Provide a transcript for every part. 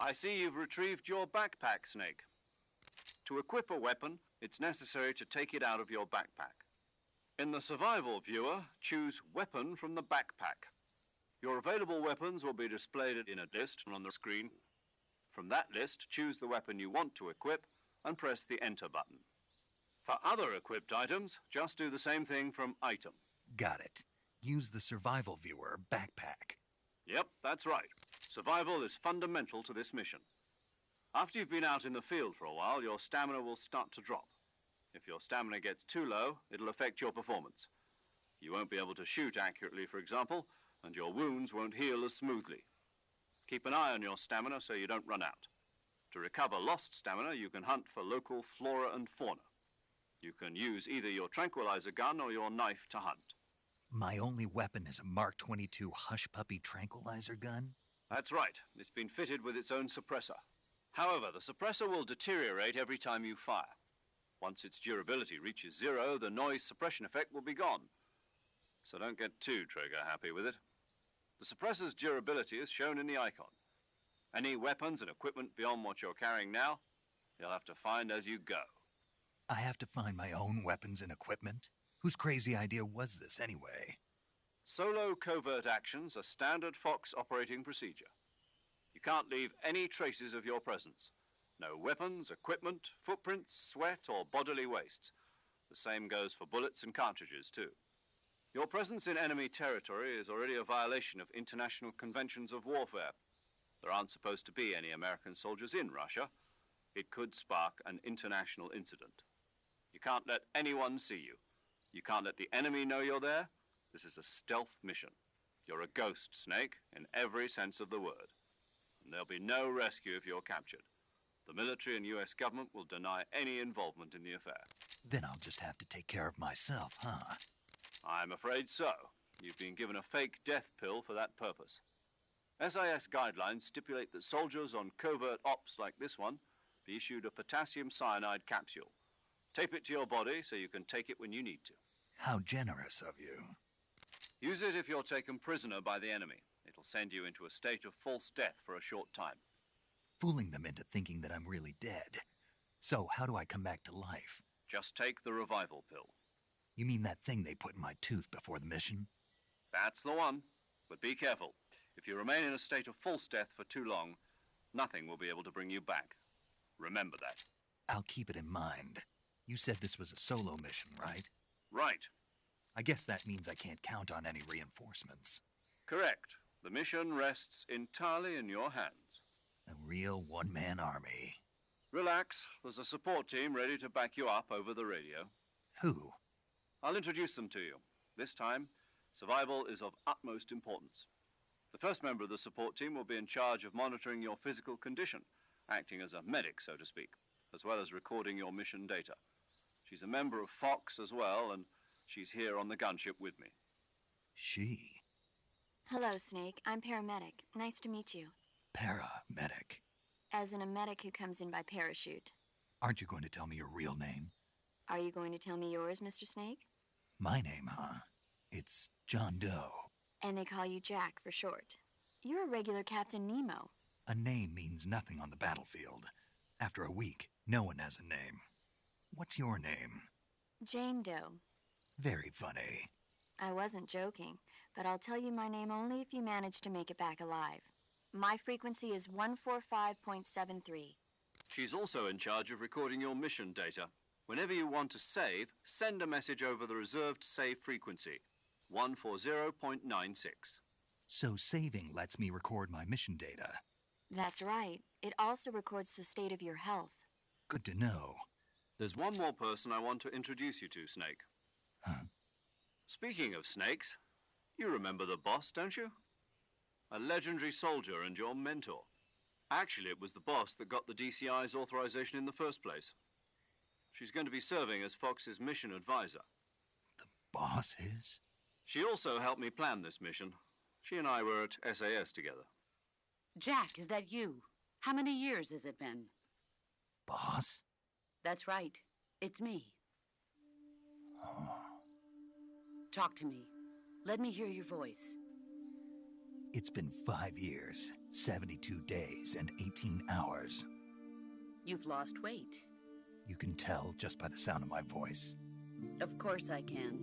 I see you've retrieved your backpack, Snake. To equip a weapon, it's necessary to take it out of your backpack. In the survival viewer, choose Weapon from the backpack. Your available weapons will be displayed in a list on the screen. From that list, choose the weapon you want to equip and press the Enter button. For other equipped items, just do the same thing from Item. Got it. Use the survival viewer backpack. Yep, that's right. Survival is fundamental to this mission. After you've been out in the field for a while, your stamina will start to drop. If your stamina gets too low, it'll affect your performance. You won't be able to shoot accurately, for example, and your wounds won't heal as smoothly. Keep an eye on your stamina so you don't run out. To recover lost stamina, you can hunt for local flora and fauna. You can use either your tranquilizer gun or your knife to hunt. My only weapon is a Mark 22 Hush Puppy tranquilizer gun? That's right. It's been fitted with its own suppressor. However, the suppressor will deteriorate every time you fire. Once its durability reaches 0, the noise suppression effect will be gone. So don't get too trigger-happy with it. The suppressor's durability is shown in the icon. Any weapons and equipment beyond what you're carrying now, you'll have to find as you go. I have to find my own weapons and equipment? Whose crazy idea was this, anyway? Solo covert actions are standard Fox operating procedure. You can't leave any traces of your presence. No weapons, equipment, footprints, sweat, or bodily wastes. The same goes for bullets and cartridges, too. Your presence in enemy territory is already a violation of international conventions of warfare. There aren't supposed to be any American soldiers in Russia. It could spark an international incident. You can't let anyone see you. You can't let the enemy know you're there. This is a stealth mission. You're a ghost, Snake, in every sense of the word. And there'll be no rescue if you're captured. The military and U.S. government will deny any involvement in the affair. Then I'll just have to take care of myself, huh? I'm afraid so. You've been given a fake death pill for that purpose. SIS guidelines stipulate that soldiers on covert ops like this one be issued a potassium cyanide capsule. Tape it to your body so you can take it when you need to. How generous of you. Use it if you're taken prisoner by the enemy. It'll send you into a state of false death for a short time. Fooling them into thinking that I'm really dead. So, how do I come back to life? Just take the revival pill. You mean that thing they put in my tooth before the mission? That's the one. But be careful. If you remain in a state of false death for too long, nothing will be able to bring you back. Remember that. I'll keep it in mind. You said this was a solo mission, right? Right. I guess that means I can't count on any reinforcements. Correct. The mission rests entirely in your hands. A real one-man army. Relax. There's a support team ready to back you up over the radio. Who? I'll introduce them to you. This time, survival is of utmost importance. The first member of the support team will be in charge of monitoring your physical condition, acting as a medic, so to speak, as well as recording your mission data. She's a member of Fox as well, and she's here on the gunship with me. She? Hello, Snake. I'm paramedic. Nice to meet you. Paramedic. As in a medic who comes in by parachute. Aren't you going to tell me your real name? Are you going to tell me yours, Mr. Snake? My name, huh? It's John Doe. And they call you Jack for short. You're a regular Captain Nemo. A name means nothing on the battlefield. After a week, no one has a name. What's your name? Jane Doe. Very funny. I wasn't joking, but I'll tell you my name only if you manage to make it back alive. My frequency is 145.73. She's also in charge of recording your mission data. Whenever you want to save, send a message over the reserved save frequency, 140.96. So saving lets me record my mission data. That's right. It also records the state of your health. Good to know. There's one more person I want to introduce you to, Snake. Huh? Speaking of snakes, you remember the boss, don't you? A legendary soldier and your mentor. Actually, it was the boss that got the DCI's authorization in the first place. She's going to be serving as Fox's mission advisor. The boss is? She also helped me plan this mission. She and I were at SAS together. Jack, is that you? How many years has it been? Boss? That's right. It's me. Oh. Talk to me. Let me hear your voice. It's been 5 years, 72 days, and 18 hours. You've lost weight. You can tell just by the sound of my voice. Of course I can.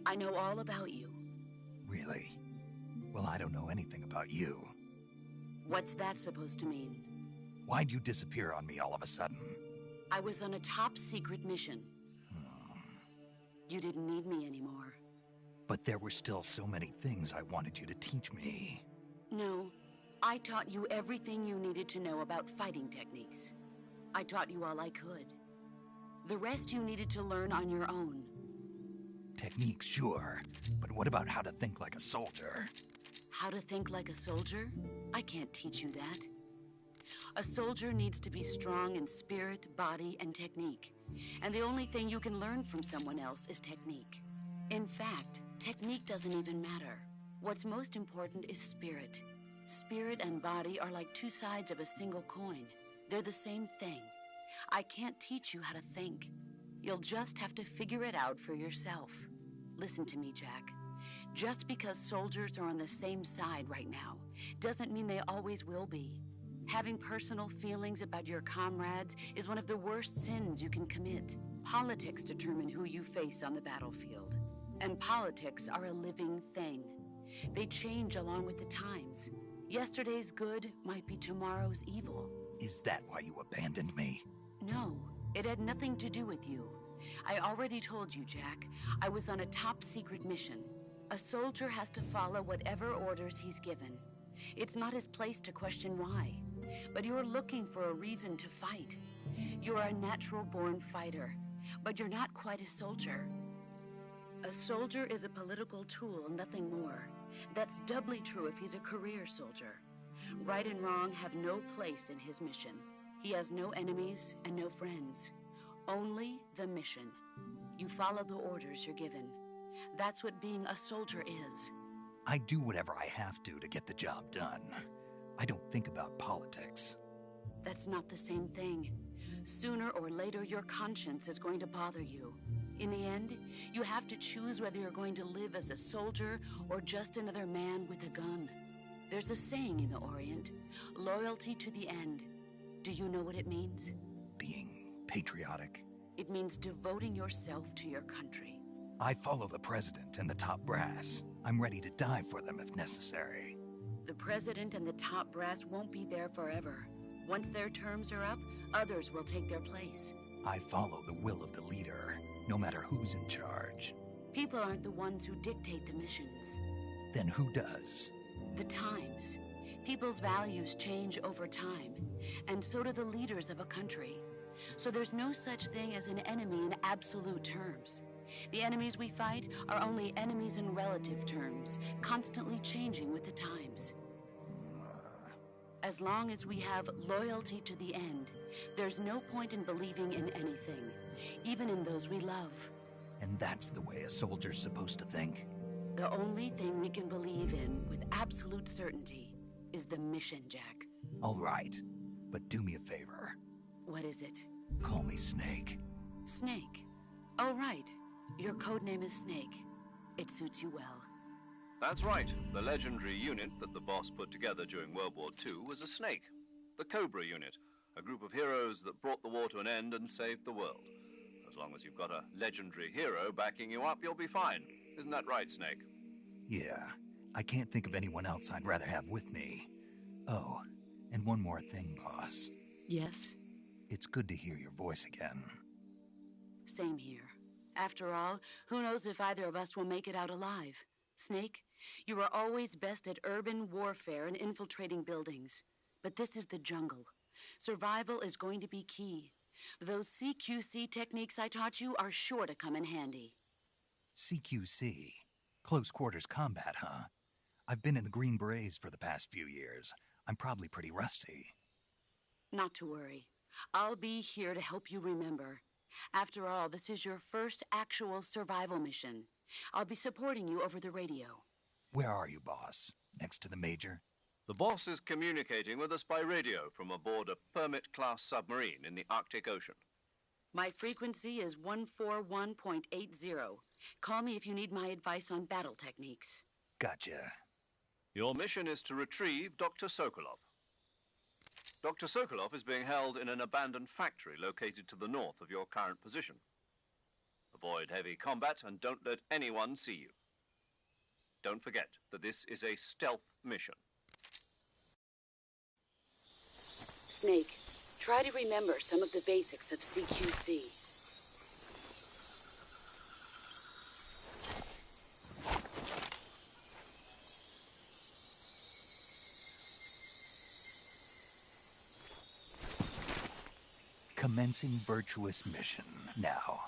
I know all about you. Really? Well, I don't know anything about you. What's that supposed to mean? Why'd you disappear on me all of a sudden? I was on a top-secret mission. You didn't need me anymore. But there were still so many things I wanted you to teach me. No, I taught you everything you needed to know about fighting techniques. I taught you all I could. The rest you needed to learn on your own. Techniques, sure. But what about how to think like a soldier? How to think like a soldier? I can't teach you that. A soldier needs to be strong in spirit, body, and technique. And the only thing you can learn from someone else is technique. In fact, technique doesn't even matter. What's most important is spirit. Spirit and body are like two sides of a single coin. They're the same thing. I can't teach you how to think. You'll just have to figure it out for yourself. Listen to me, Jack. Just because soldiers are on the same side right now doesn't mean they always will be. Having personal feelings about your comrades is one of the worst sins you can commit. Politics determine who you face on the battlefield. And politics are a living thing. They change along with the times. Yesterday's good might be tomorrow's evil. Is that why you abandoned me? No, it had nothing to do with you. I already told you, Jack. I was on a top-secret mission. A soldier has to follow whatever orders he's given. It's not his place to question why. But you're looking for a reason to fight. You're a natural-born fighter, but you're not quite a soldier. A soldier is a political tool, nothing more. That's doubly true if he's a career soldier. Right and wrong have no place in his mission. He has no enemies and no friends. Only the mission. You follow the orders you're given. That's what being a soldier is. I do whatever I have to get the job done. I don't think about politics. That's not the same thing. Sooner or later, your conscience is going to bother you. In the end, you have to choose whether you're going to live as a soldier or just another man with a gun. There's a saying in the Orient, loyalty to the end. Do you know what it means? Being patriotic. It means devoting yourself to your country. I follow the president and the top brass. I'm ready to die for them if necessary. The president and the top brass won't be there forever. Once their terms are up, others will take their place. I follow the will of the leader, no matter who's in charge. People aren't the ones who dictate the missions. Then who does? The times. People's values change over time, and so do the leaders of a country. So there's no such thing as an enemy in absolute terms. The enemies we fight are only enemies in relative terms, constantly changing with the times. As long as we have loyalty to the end, there's no point in believing in anything, even in those we love. And that's the way a soldier's supposed to think? The only thing we can believe in with absolute certainty is the mission, Jack. All right, but do me a favor. What is it? Call me Snake. Snake. Oh, right. Your codename is Snake. It suits you well. That's right. The legendary unit that the boss put together during World War II was a snake. The Cobra unit, a group of heroes that brought the war to an end and saved the world. As long as you've got a legendary hero backing you up, you'll be fine. Isn't that right, Snake? Yeah. I can't think of anyone else I'd rather have with me. Oh, and one more thing, boss. Yes? It's good to hear your voice again. Same here. After all, who knows if either of us will make it out alive? Snake, you are always best at urban warfare and infiltrating buildings. But this is the jungle. Survival is going to be key. Those CQC techniques I taught you are sure to come in handy. CQC? Close quarters combat, huh? I've been in the Green Berets for the past few years. I'm probably pretty rusty. Not to worry. I'll be here to help you remember. After all, this is your first actual survival mission. I'll be supporting you over the radio. Where are you, boss? Next to the Major? The boss is communicating with us by radio from aboard a Permit-class submarine in the Arctic Ocean. My frequency is 141.80. Call me if you need my advice on battle techniques. Gotcha. Your mission is to retrieve Dr. Sokolov. Dr. Sokolov is being held in an abandoned factory located to the north of your current position. Avoid heavy combat and don't let anyone see you. Don't forget that this is a stealth mission. Snake, try to remember some of the basics of CQC. Commencing virtuous mission now.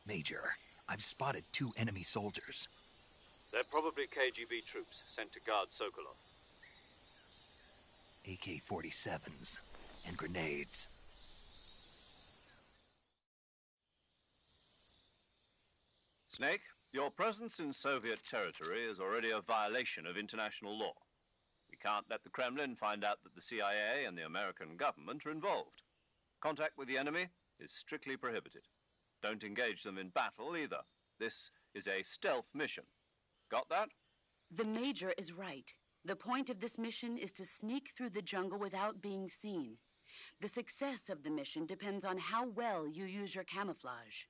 Major, I've spotted 2 enemy soldiers. They're probably KGB troops sent to guard Sokolov. AK-47s and grenades. Snake, your presence in Soviet territory is already a violation of international law. We can't let the Kremlin find out that the CIA and the American government are involved. Contact with the enemy is strictly prohibited. Don't engage them in battle either. This is a stealth mission. Got that? The Major is right. The point of this mission is to sneak through the jungle without being seen. The success of the mission depends on how well you use your camouflage.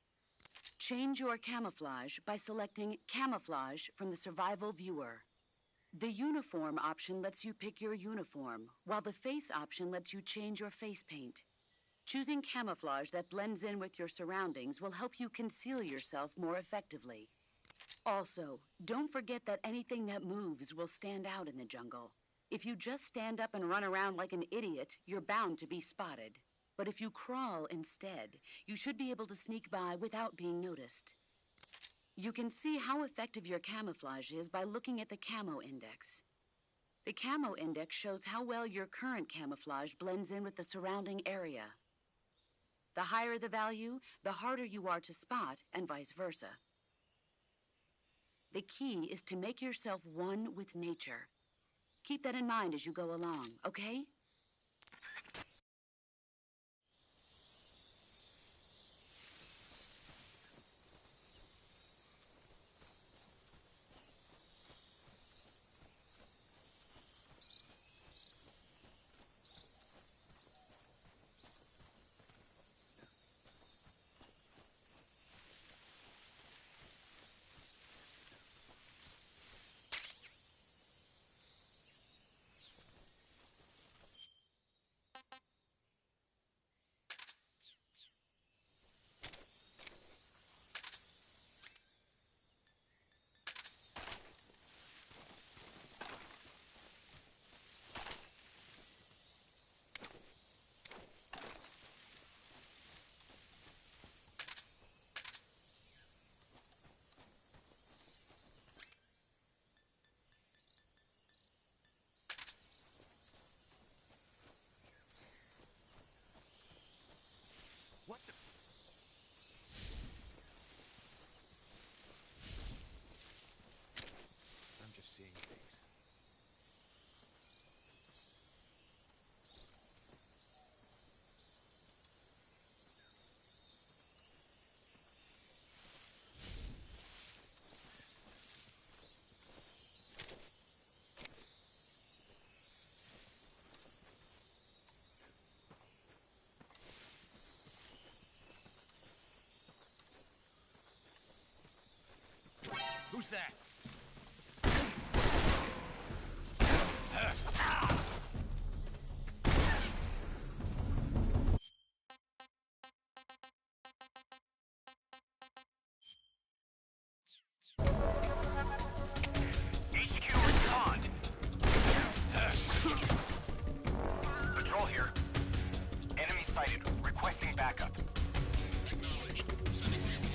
Change your camouflage by selecting Camouflage from the Survival Viewer. The Uniform option lets you pick your uniform, while the Face option lets you change your face paint. Choosing camouflage that blends in with your surroundings will help you conceal yourself more effectively. Also, don't forget that anything that moves will stand out in the jungle. If you just stand up and run around like an idiot, you're bound to be spotted. But if you crawl instead, you should be able to sneak by without being noticed. You can see how effective your camouflage is by looking at the Camo Index. The Camo Index shows how well your current camouflage blends in with the surrounding area. The higher the value, the harder you are to spot, and vice versa. The key is to make yourself one with nature. Keep that in mind as you go along, okay? What the? I'm just seeing things. Who's that? HQ respond. Patrol here. Enemy sighted. Requesting backup. Acknowledged. Sending visual.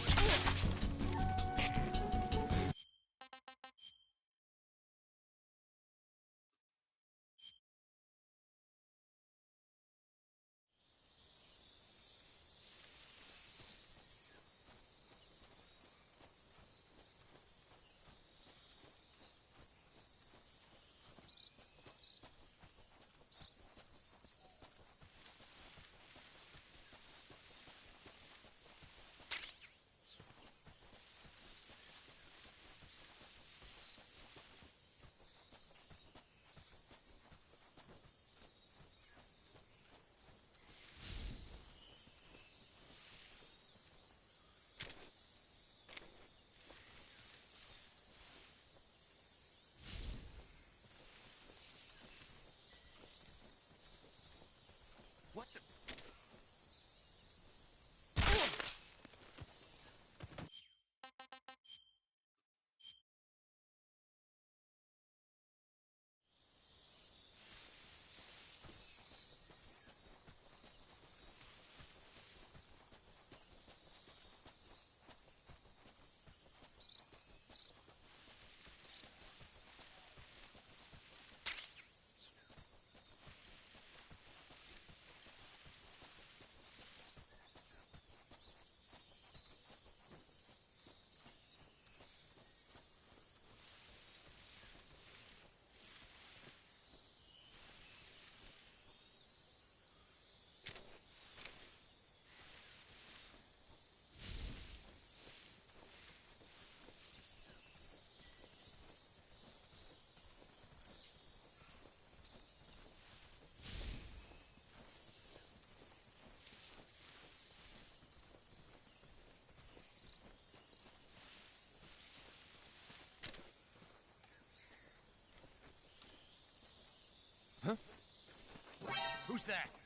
sec.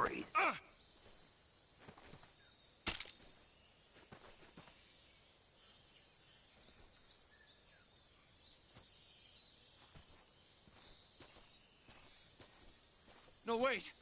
Freeze. No, wait!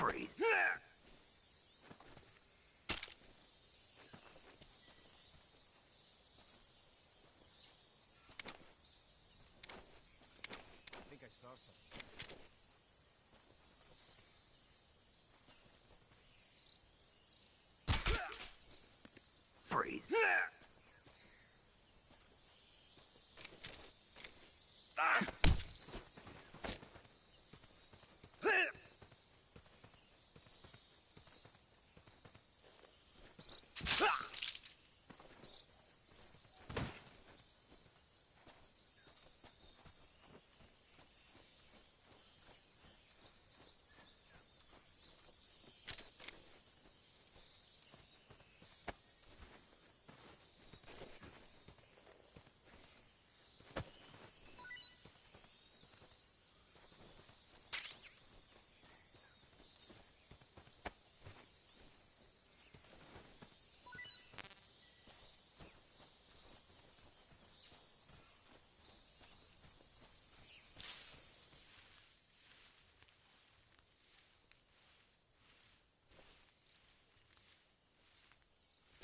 Freeze. I think I saw something. Freeze.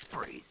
Freeze.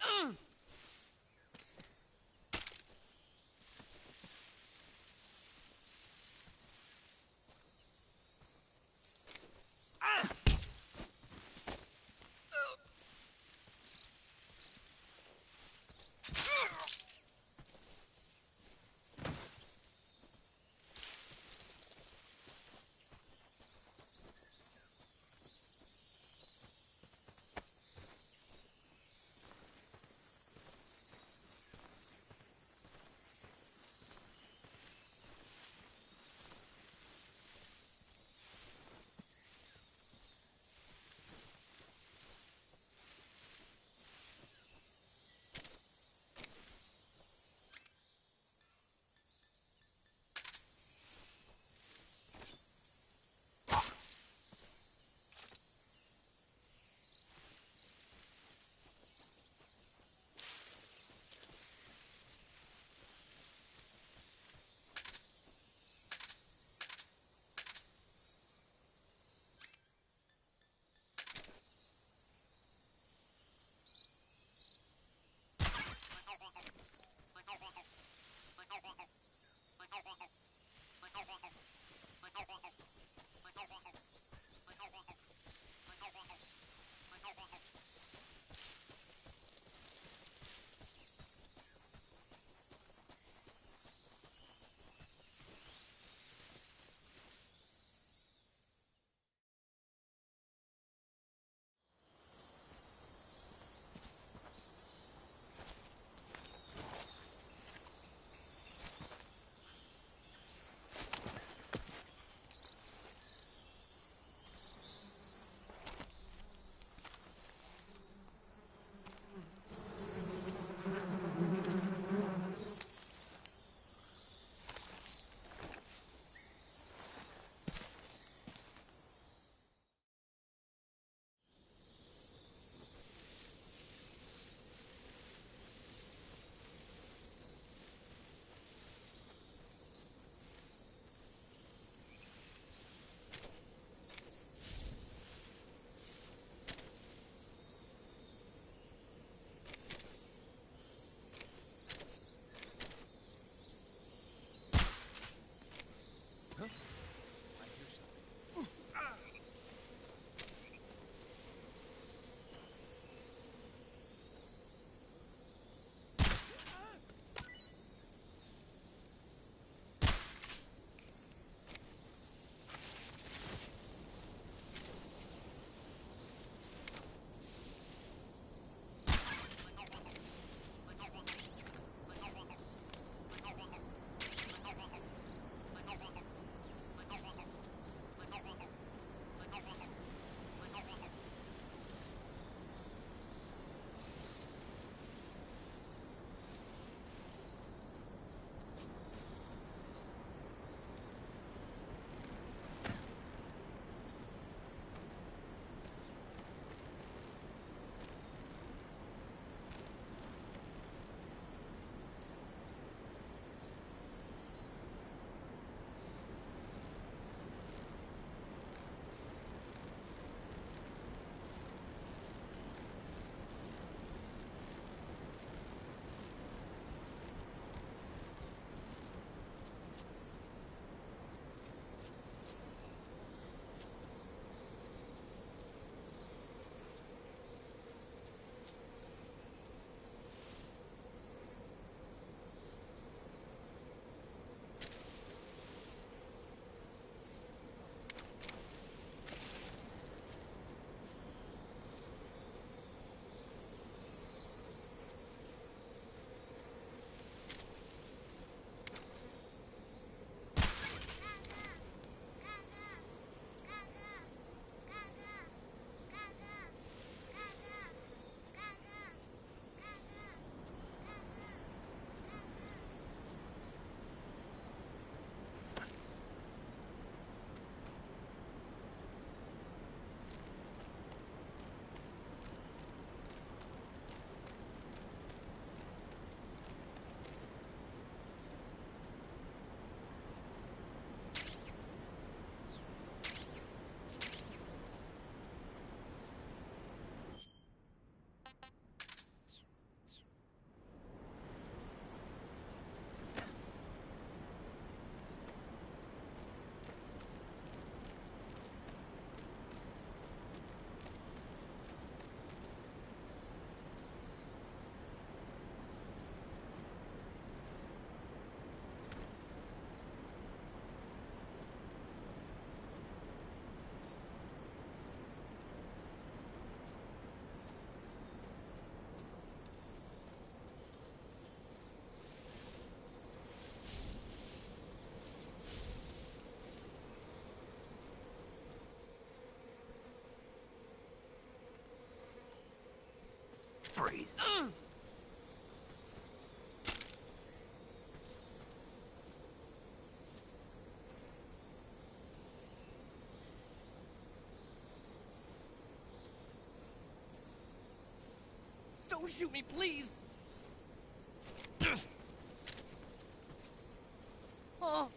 Freeze. Don't shoot me, please! Oh!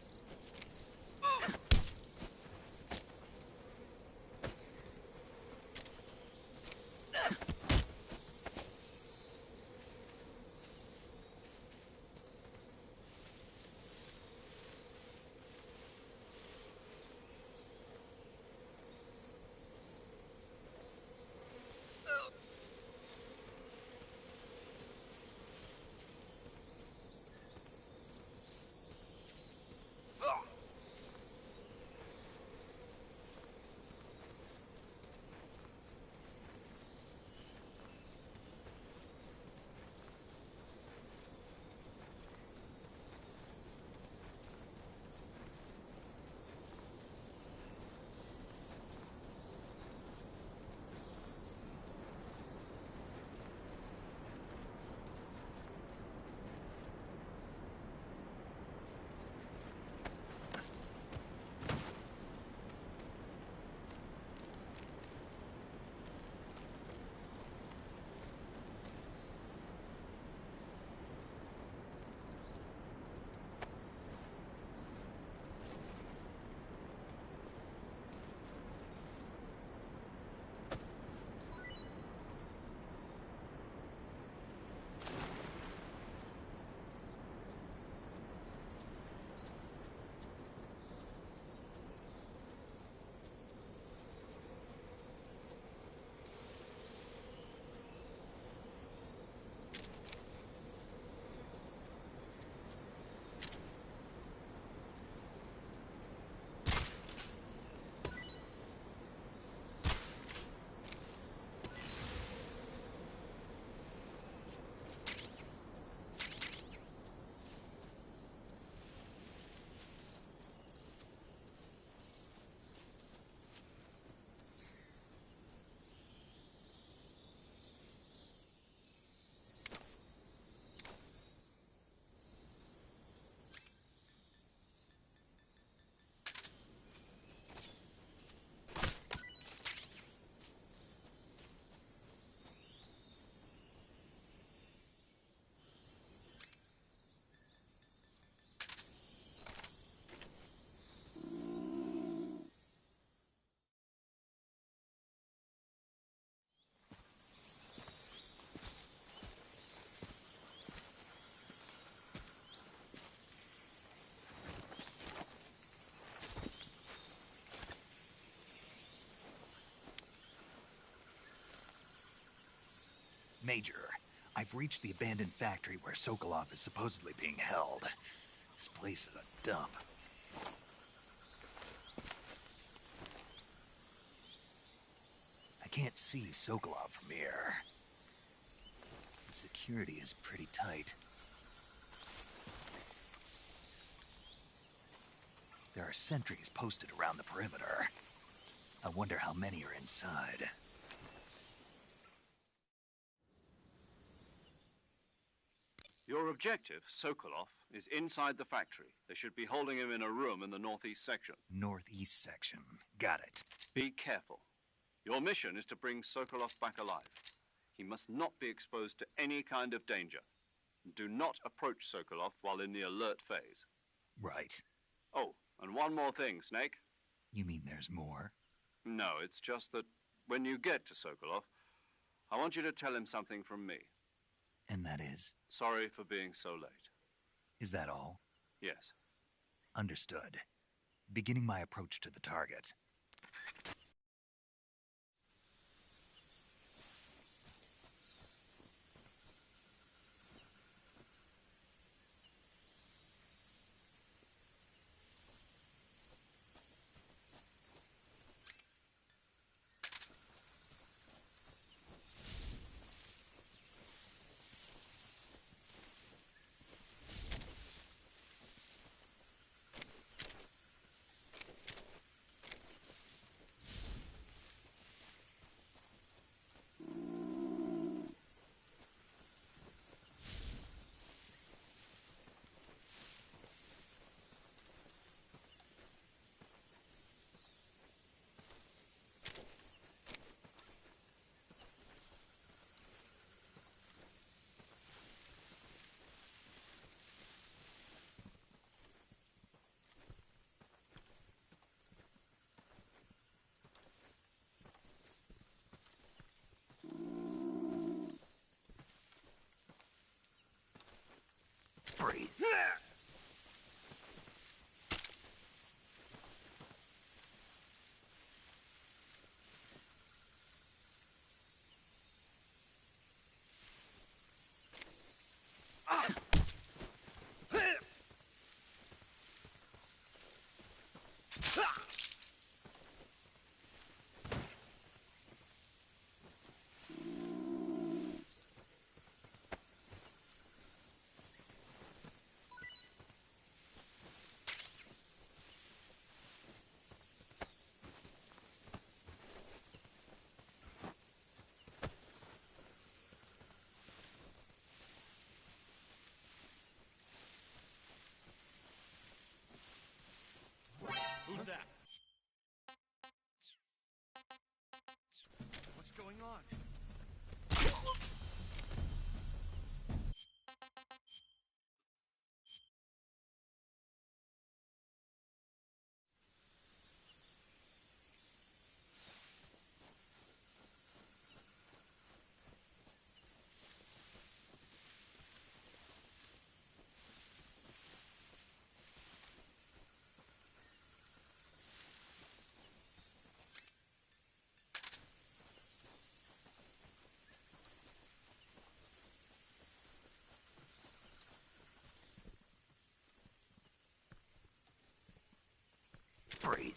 Major, I've reached the abandoned factory where Sokolov is supposedly being held. This place is a dump. I can't see Sokolov from here. The security is pretty tight. There are sentries posted around the perimeter. I wonder how many are inside. Your objective, Sokolov, is inside the factory. They should be holding him in a room in the northeast section. Northeast section. Got it. Be careful. Your mission is to bring Sokolov back alive. He must not be exposed to any kind of danger. Do not approach Sokolov while in the alert phase. Right. Oh, and one more thing, Snake. You mean there's more? No, it's just that when you get to Sokolov, I want you to tell him something from me. And that is? Sorry for being so late. Is that all? Yes. Understood. Beginning my approach to the target. Freeze. Who's that? What's going on? Freeze.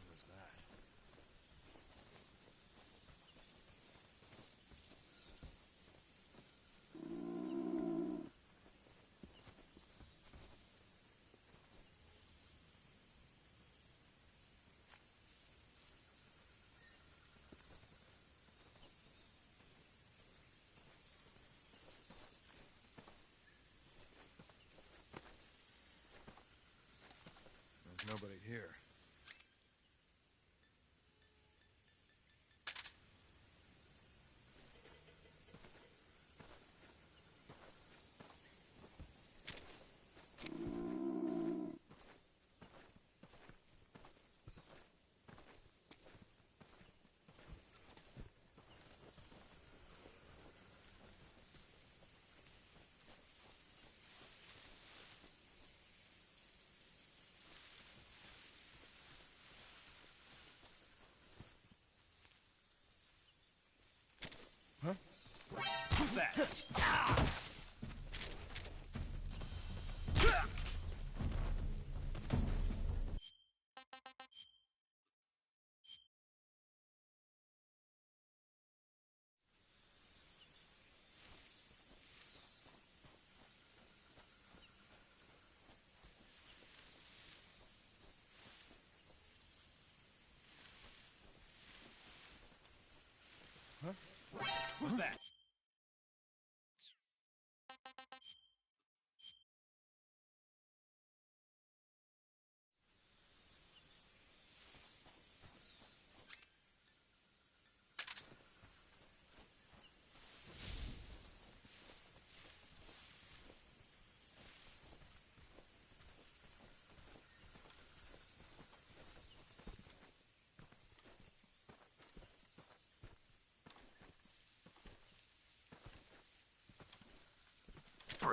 Who's that? There's nobody here. Huh? Who's that? Huh? Who's that?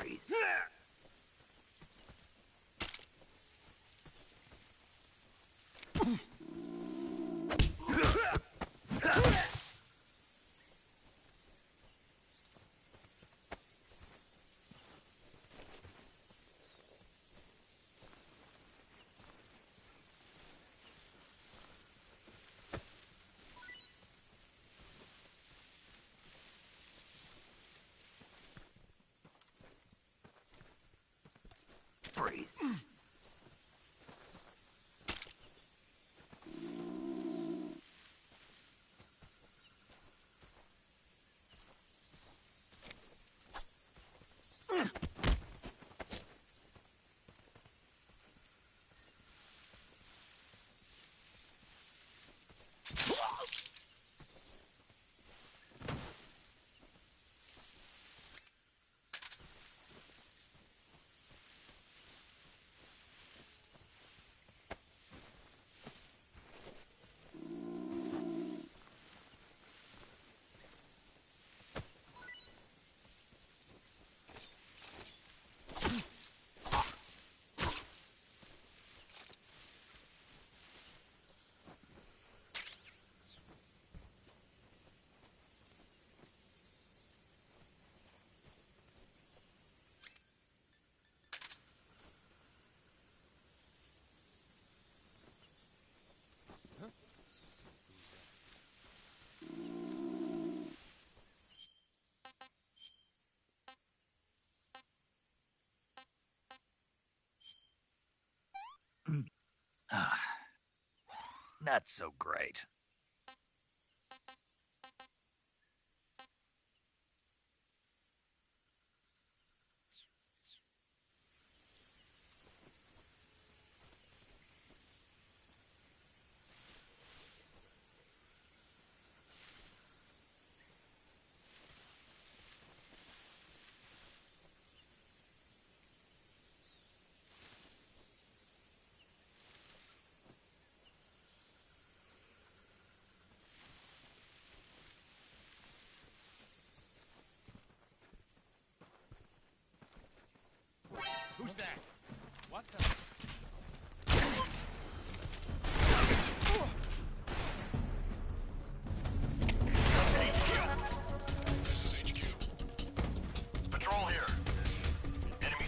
Freeze. Freeze. Not so great. Who's that? What the? This is HQ. Patrol here. Enemy.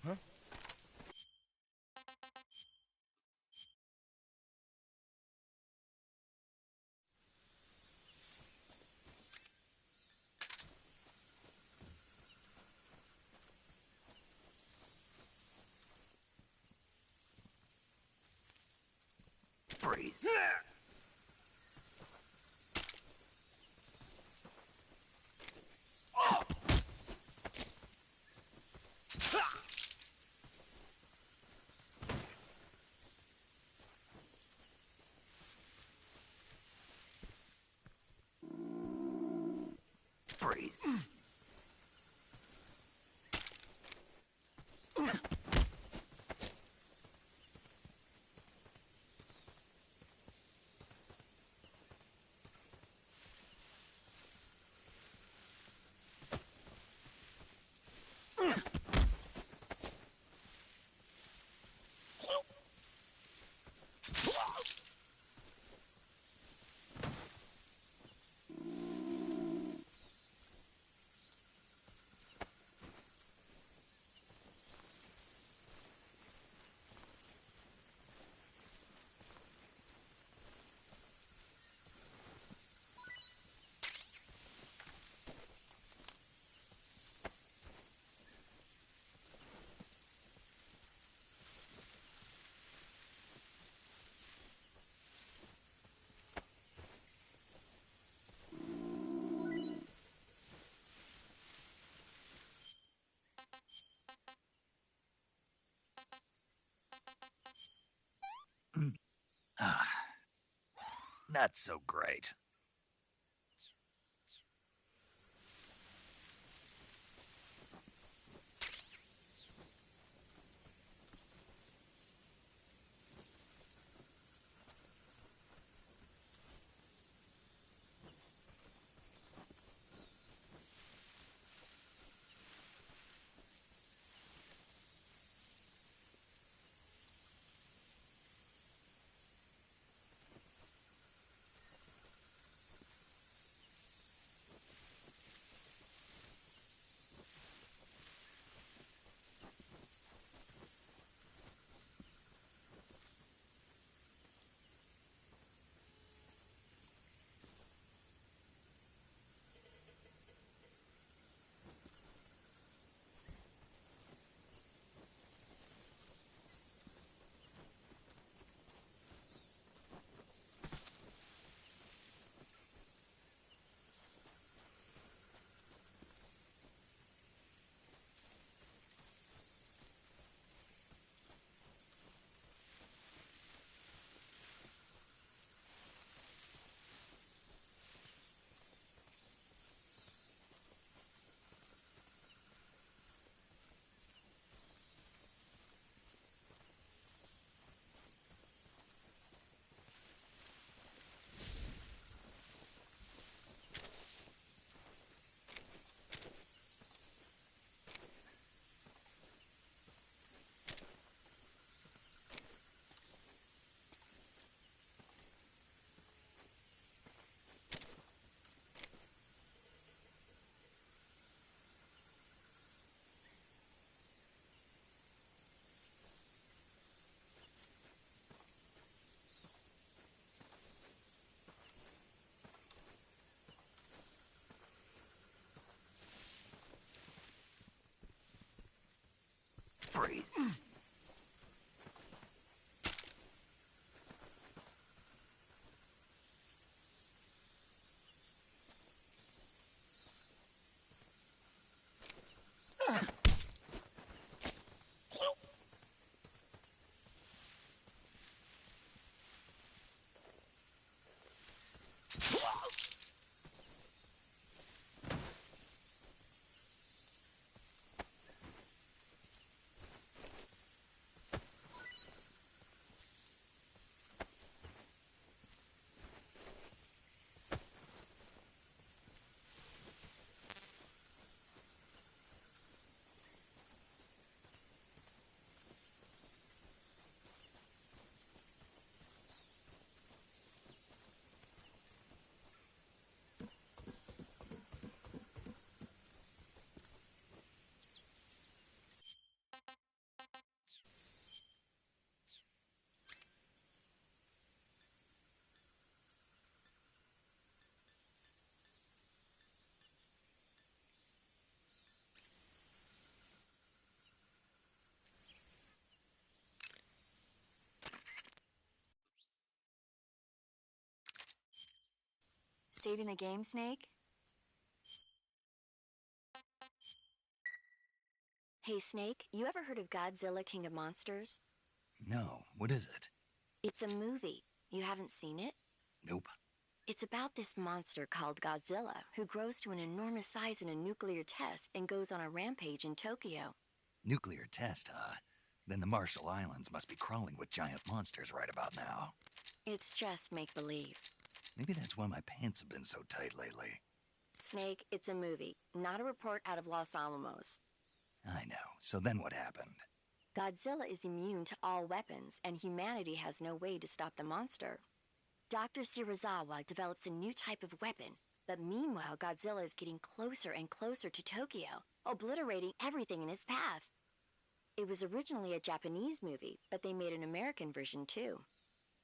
Huh? Freeze. Freeze. Not so great. Freeze. Saving the game, Snake? Hey, Snake, you ever heard of Godzilla King of Monsters? No, what is it? It's a movie. You haven't seen it? Nope. It's about this monster called Godzilla, who grows to an enormous size in a nuclear test and goes on a rampage in Tokyo. Nuclear test, huh? Then the Marshall Islands must be crawling with giant monsters right about now. It's just make-believe. Maybe that's why my pants have been so tight lately. Snake, it's a movie, not a report out of Los Alamos. I know. So then what happened? Godzilla is immune to all weapons, and humanity has no way to stop the monster. Dr. Shirazawa develops a new type of weapon, but meanwhile Godzilla is getting closer and closer to Tokyo, obliterating everything in his path. It was originally a Japanese movie, but they made an American version too.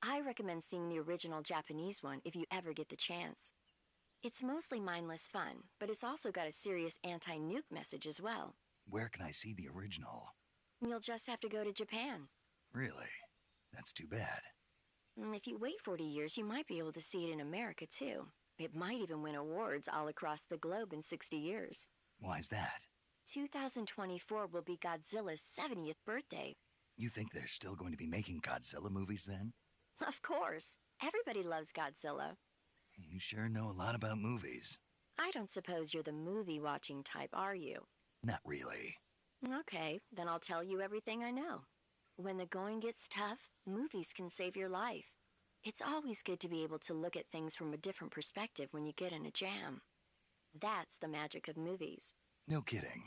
I recommend seeing the original Japanese one if you ever get the chance. It's mostly mindless fun, but it's also got a serious anti-nuke message as well. Where can I see the original? You'll just have to go to Japan. Really? That's too bad. If you wait 40 years, you might be able to see it in America too. It might even win awards all across the globe in 60 years. Why's that? 2024 will be Godzilla's 70th birthday. You think they're still going to be making Godzilla movies then? Of course. Everybody loves Godzilla. You sure know a lot about movies. I don't suppose you're the movie-watching type, are you? Not really. Okay, then I'll tell you everything I know. When the going gets tough, movies can save your life. It's always good to be able to look at things from a different perspective when you get in a jam. That's the magic of movies. No kidding.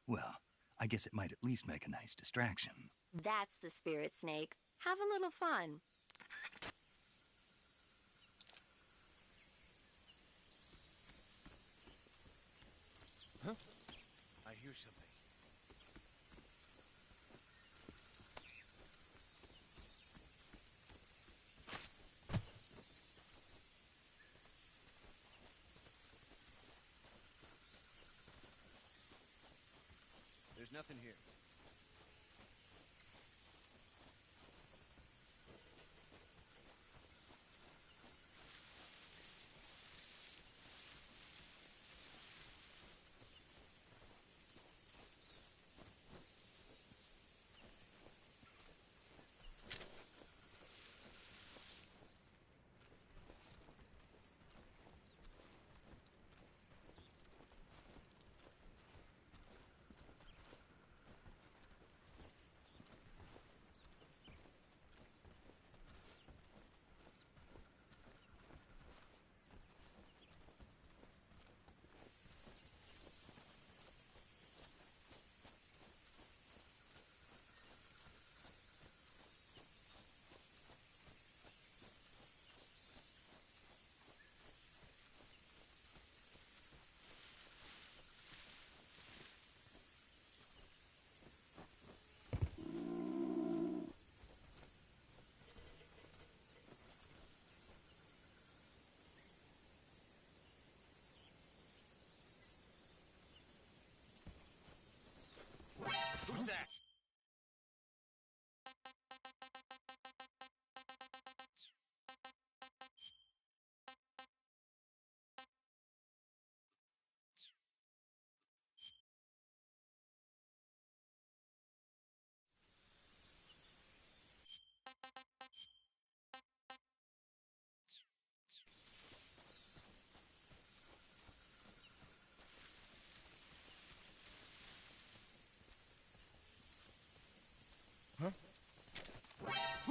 Well, I guess it might at least make a nice distraction. That's the spirit, Snake. Have a little fun. Huh? I hear something. There's nothing here.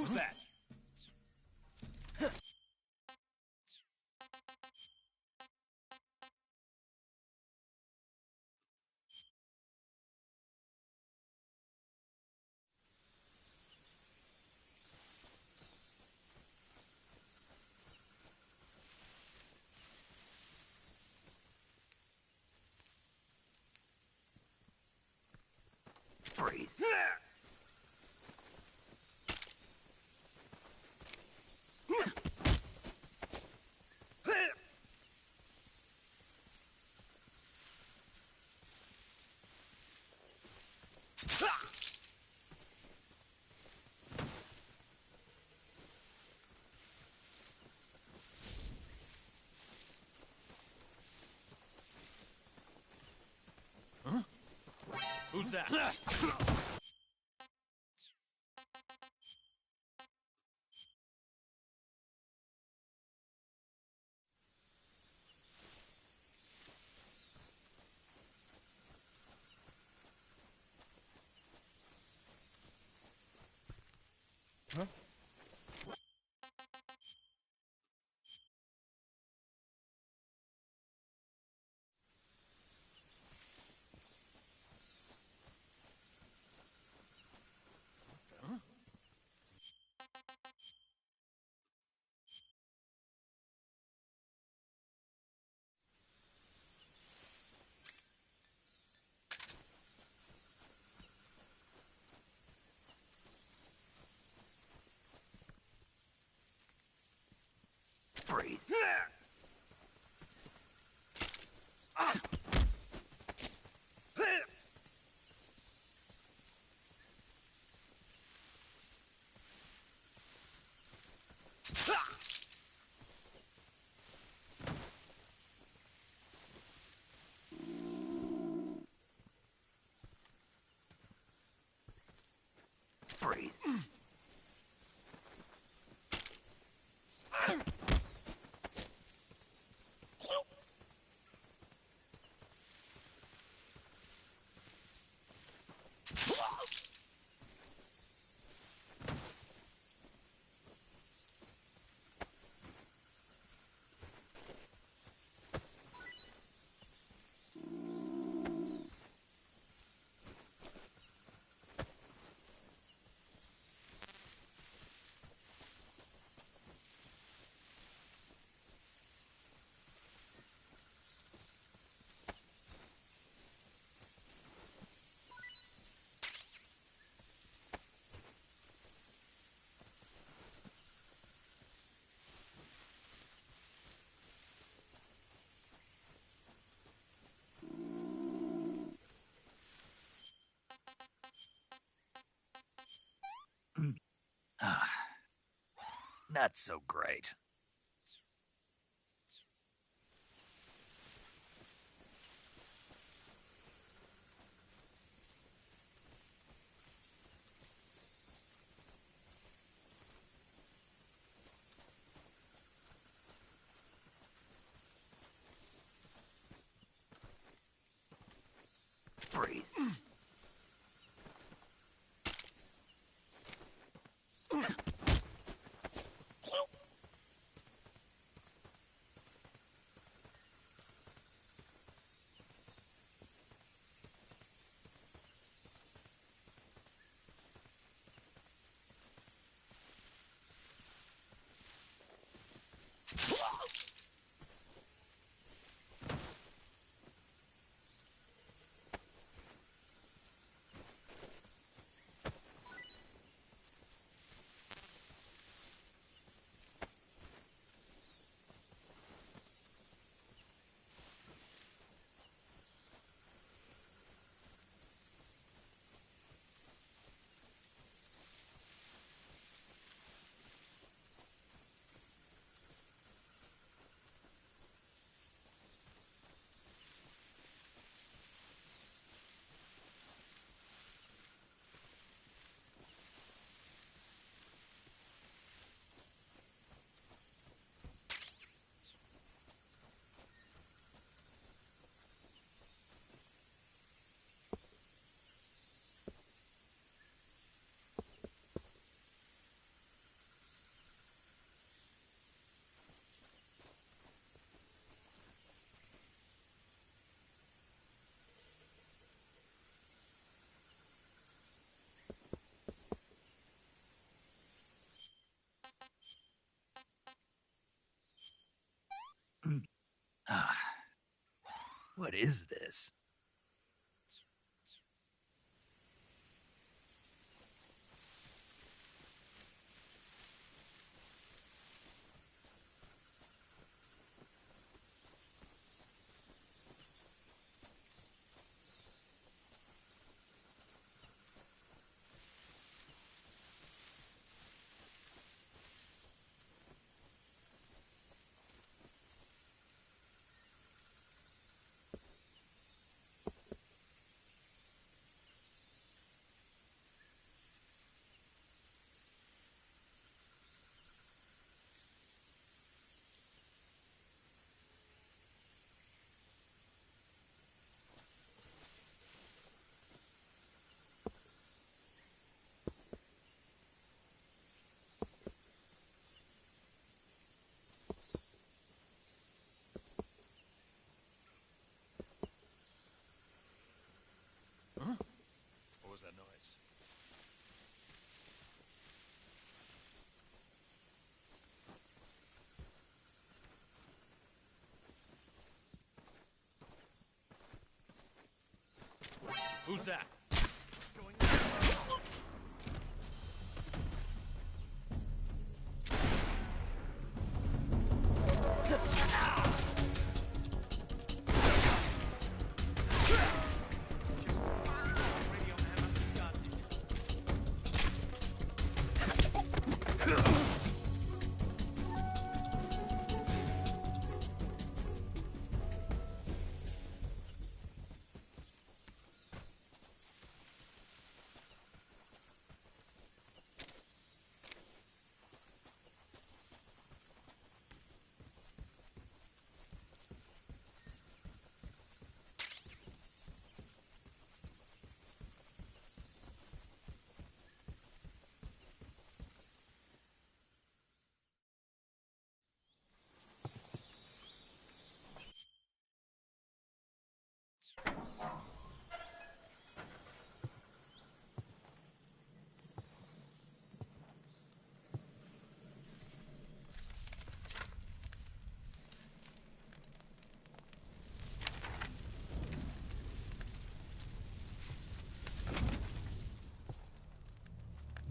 Who's that? Freeze. Who's that? Huh? Freeze. Freeze. Not so great. Freeze. What is this? What was that noise? Who's that?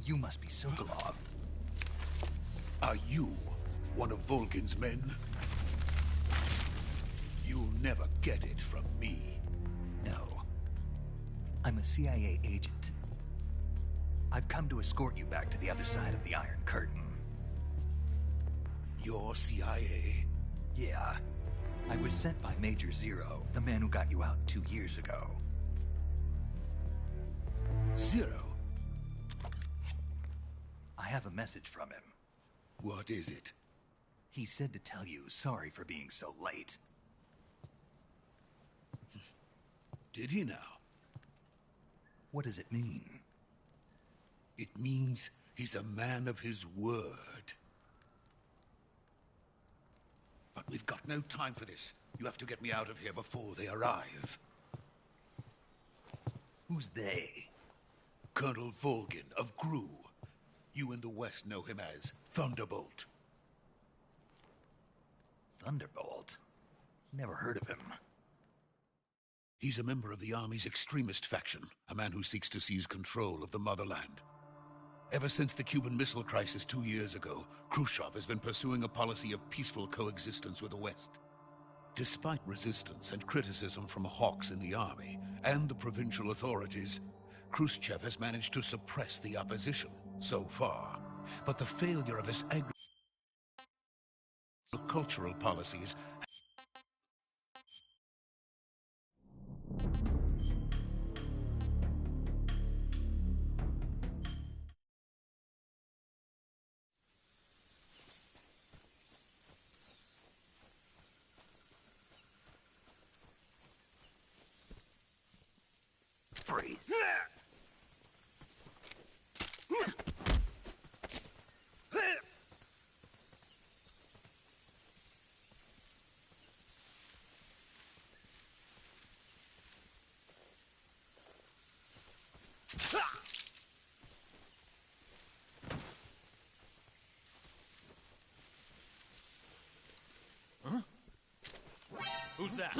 You must be Sokolov. Are you one of Volgin's men? You'll never get it from me. No. I'm a CIA agent. I've come to escort you back to the other side of the Iron Curtain. You're CIA? Yeah. I was sent by Major Zero, the man who got you out 2 years ago. Zero? I have a message from him. What is it? He said to tell you sorry for being so late. Did he now? What does it mean? It means he's a man of his word. But we've got no time for this. You have to get me out of here before they arrive. Who's they? Colonel Volgin of Gru. You in the West know him as Thunderbolt. Thunderbolt? Never heard of him. He's a member of the Army's extremist faction, a man who seeks to seize control of the motherland. Ever since the Cuban Missile Crisis 2 years ago, Khrushchev has been pursuing a policy of peaceful coexistence with the West. Despite resistance and criticism from hawks in the Army and the provincial authorities, Khrushchev has managed to suppress the opposition so far. But the failure of his agricultural policies Freeze. Who's that?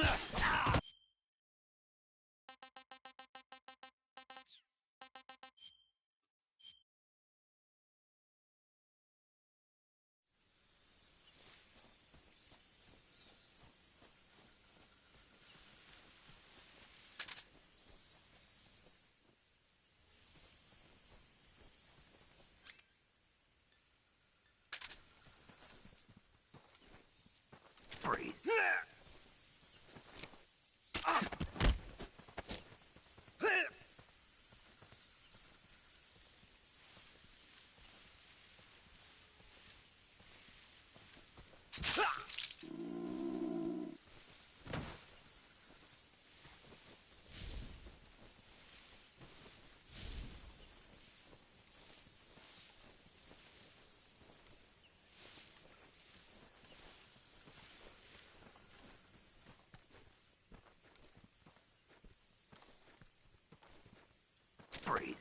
Freeze.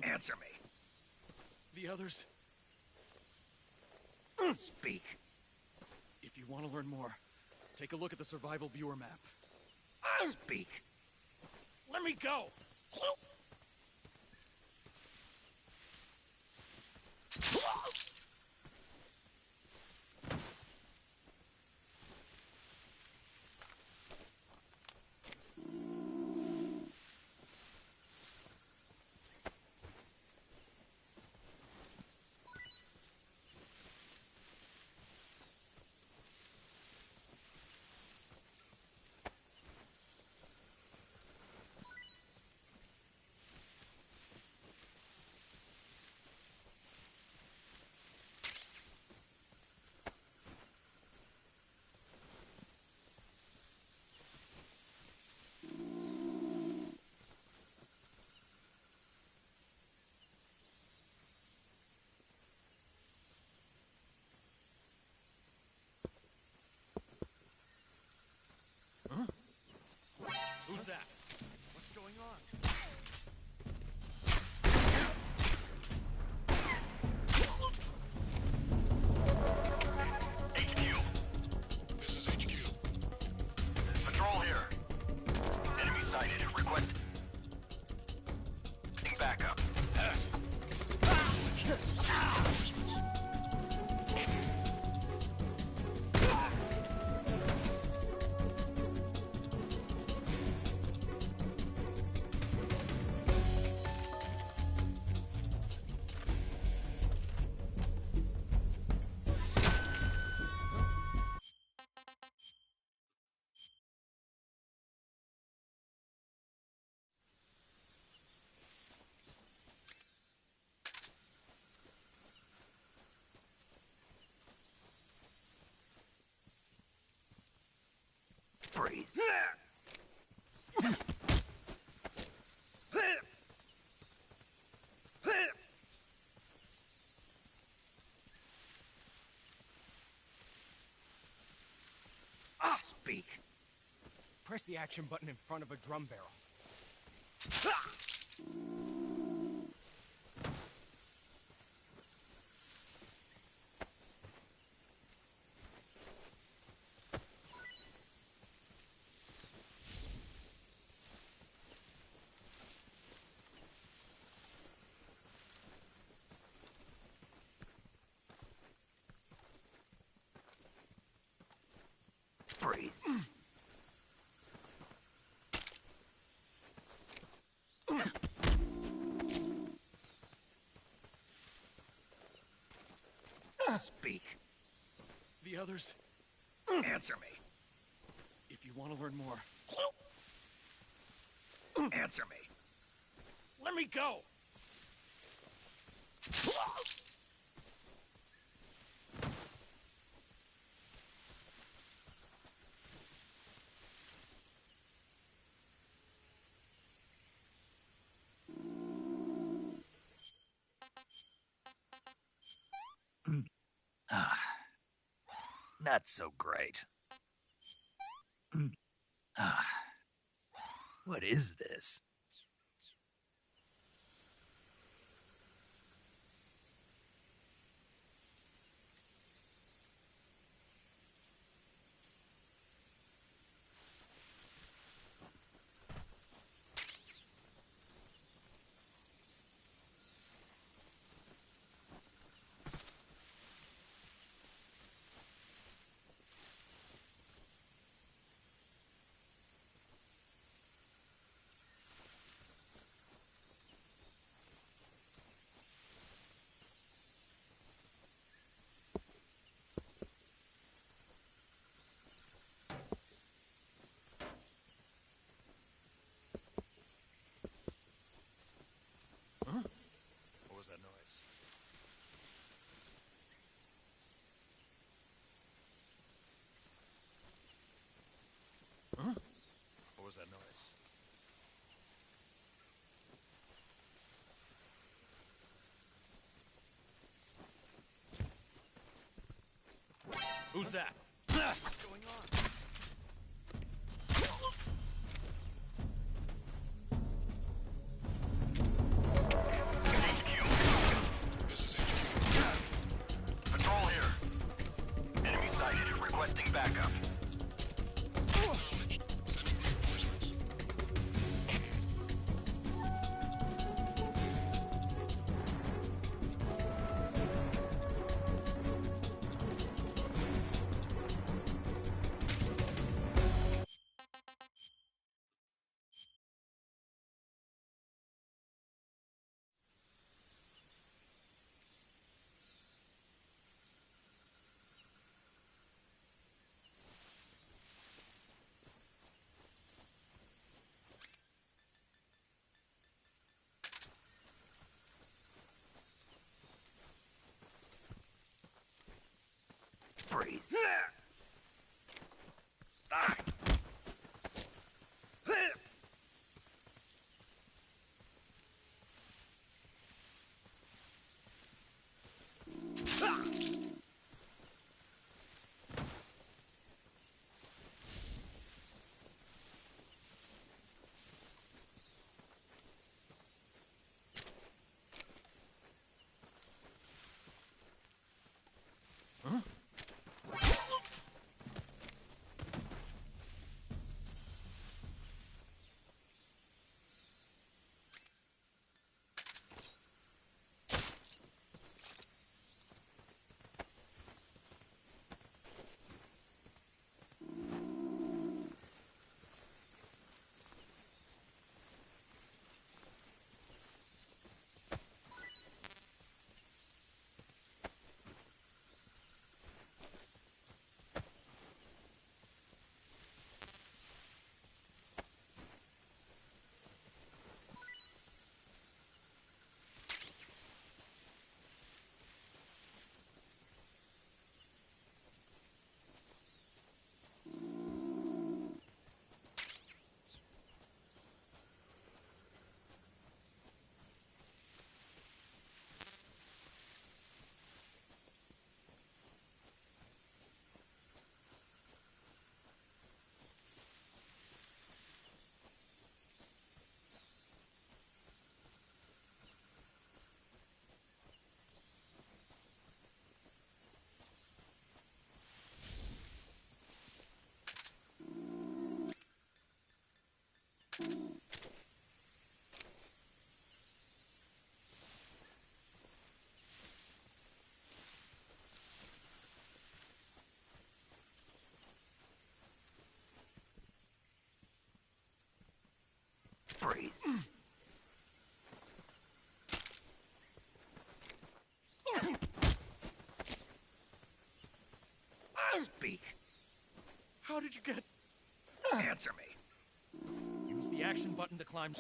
Answer me. The others? Speak. If you want to learn more, take a look at the survival viewer map. Speak. Let me go! Who's that? What's going on? HQ. This is HQ. Patrol here. Enemy sighted. Request. Backup. Freeze. Speak. Press the action button in front of a drum barrel. Freeze. Speak. The others? Answer me. If you want to learn more, Answer me. let me go! Not so great. What is this? was that? What's going on? This is HQ. Patrol here. Enemy sighted. Requesting backup. Acknowledged. Sending reinforcements. Freeze. Freeze. Speak. How did you get... Answer me. Use the action button to climb...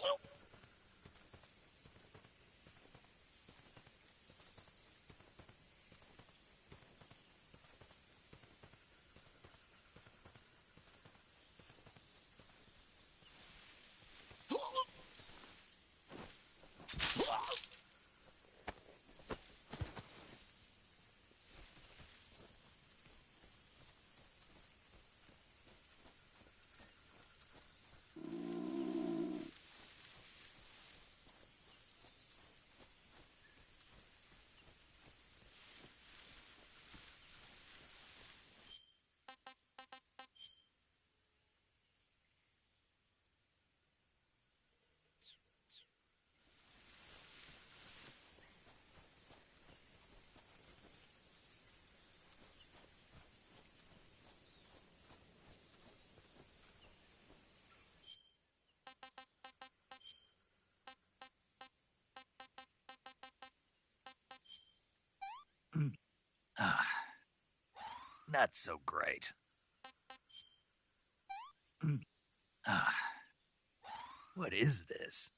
Not so great. What is this?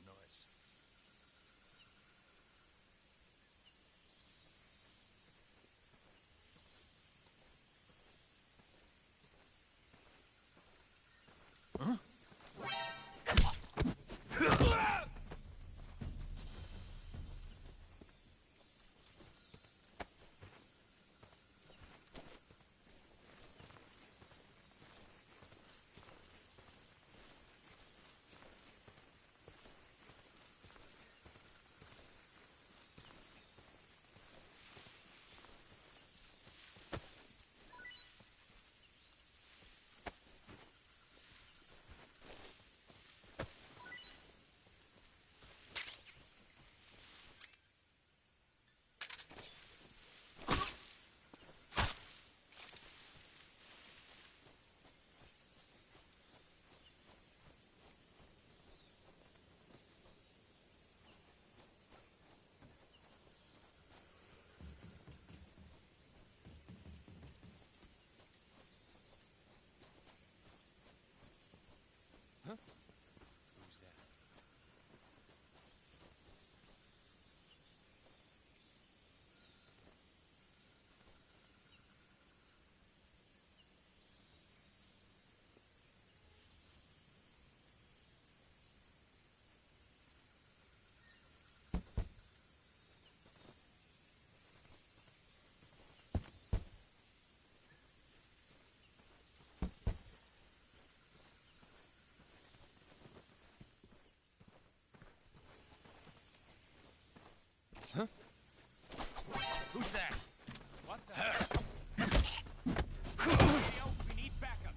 that noise? Huh? Who's that? Huh? Who's that? What the hell? We need backup.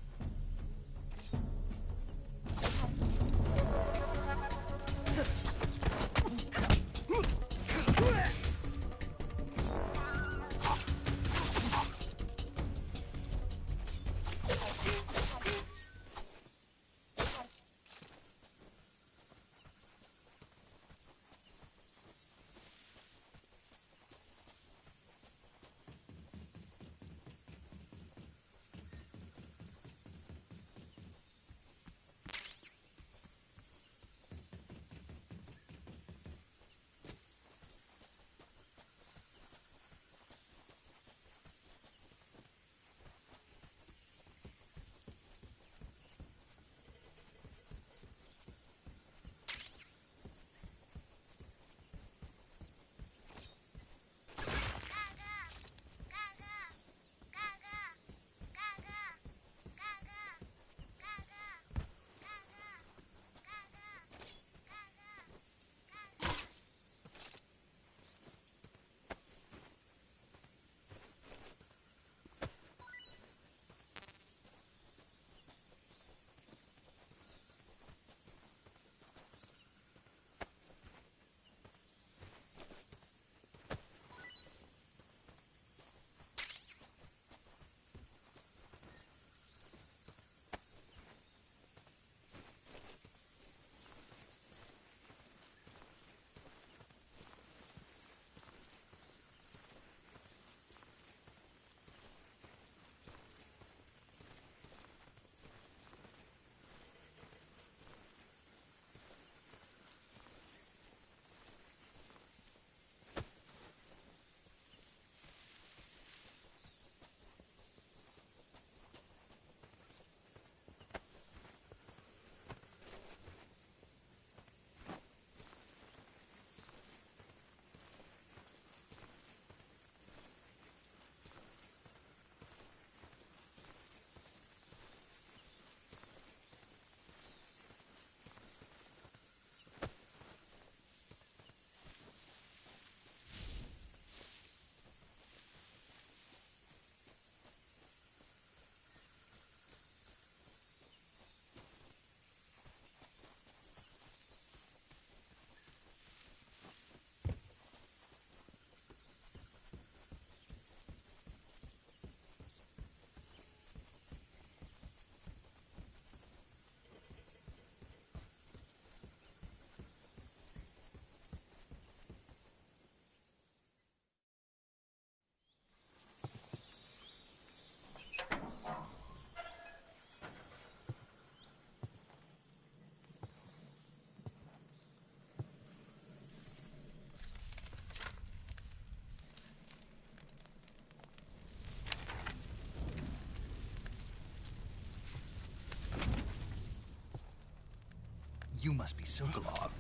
You must be Sokolov.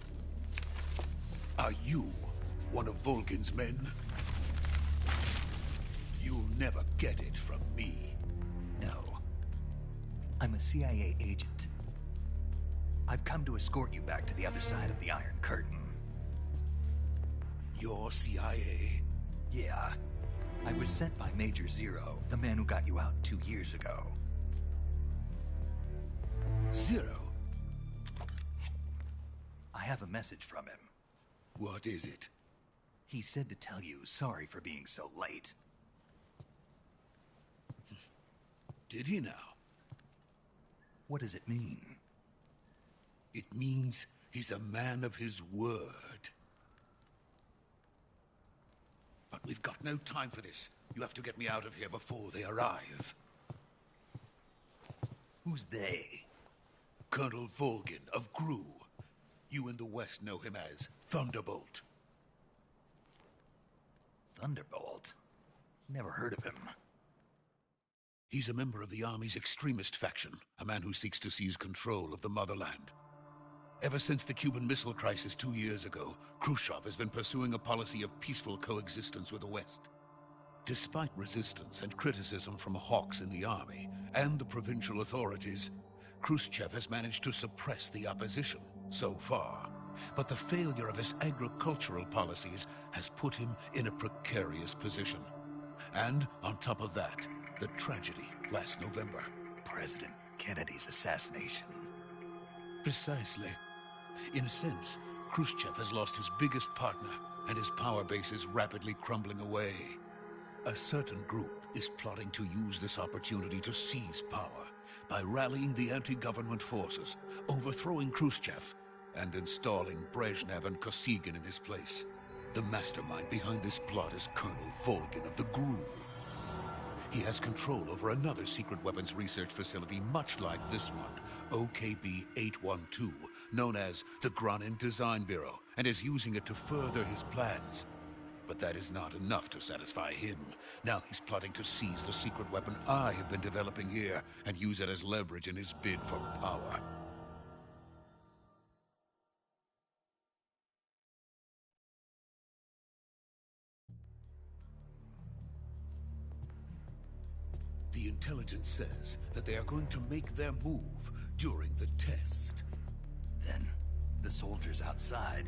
Are you one of Volgin's men? You'll never get it from me. No. I'm a CIA agent. I've come to escort you back to the other side of the Iron Curtain. You're CIA? Yeah. I was sent by Major Zero, the man who got you out 2 years ago. Zero? I have a message from him. What is it? He said to tell you sorry for being so late. Did he now? What does it mean? It means he's a man of his word. But we've got no time for this. You have to get me out of here before they arrive. Who's they? Colonel Volgin of GRU. You in the West know him as Thunderbolt. Thunderbolt? Never heard of him. He's a member of the Army's extremist faction, a man who seeks to seize control of the motherland. Ever since the Cuban Missile Crisis 2 years ago, Khrushchev has been pursuing a policy of peaceful coexistence with the West. Despite resistance and criticism from hawks in the army and the provincial authorities, Khrushchev has managed to suppress the opposition so far. But the failure of his agricultural policies has put him in a precarious position. And on top of that, the tragedy last November. President Kennedy's assassination. Precisely. In a sense, Khrushchev has lost his biggest partner, and his power base is rapidly crumbling away. A certain group is plotting to use this opportunity to seize power by rallying the anti-government forces, overthrowing Khrushchev, and installing Brezhnev and Kosygin in his place. The mastermind behind this plot is Colonel Volgin of the GRU. He has control over another secret weapons research facility much like this one, OKB-812, known as the Granin Design Bureau, and is using it to further his plans. But that is not enough to satisfy him. Now he's plotting to seize the secret weapon I have been developing here and use it as leverage in his bid for power. The intelligence says that they are going to make their move during the test. Then, the soldiers outside.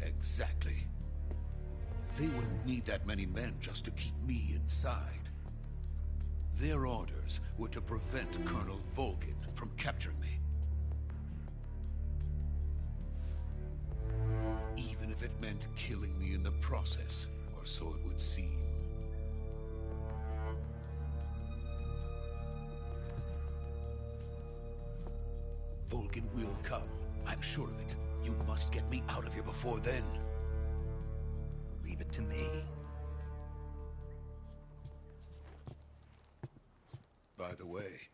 Exactly. They wouldn't need that many men just to keep me inside. Their orders were to prevent Colonel Volgin from capturing me. Even if it meant killing me in the process, or so it would seem. Volgin will come. I'm sure of it. You must get me out of here before then. Leave it to me. By the way,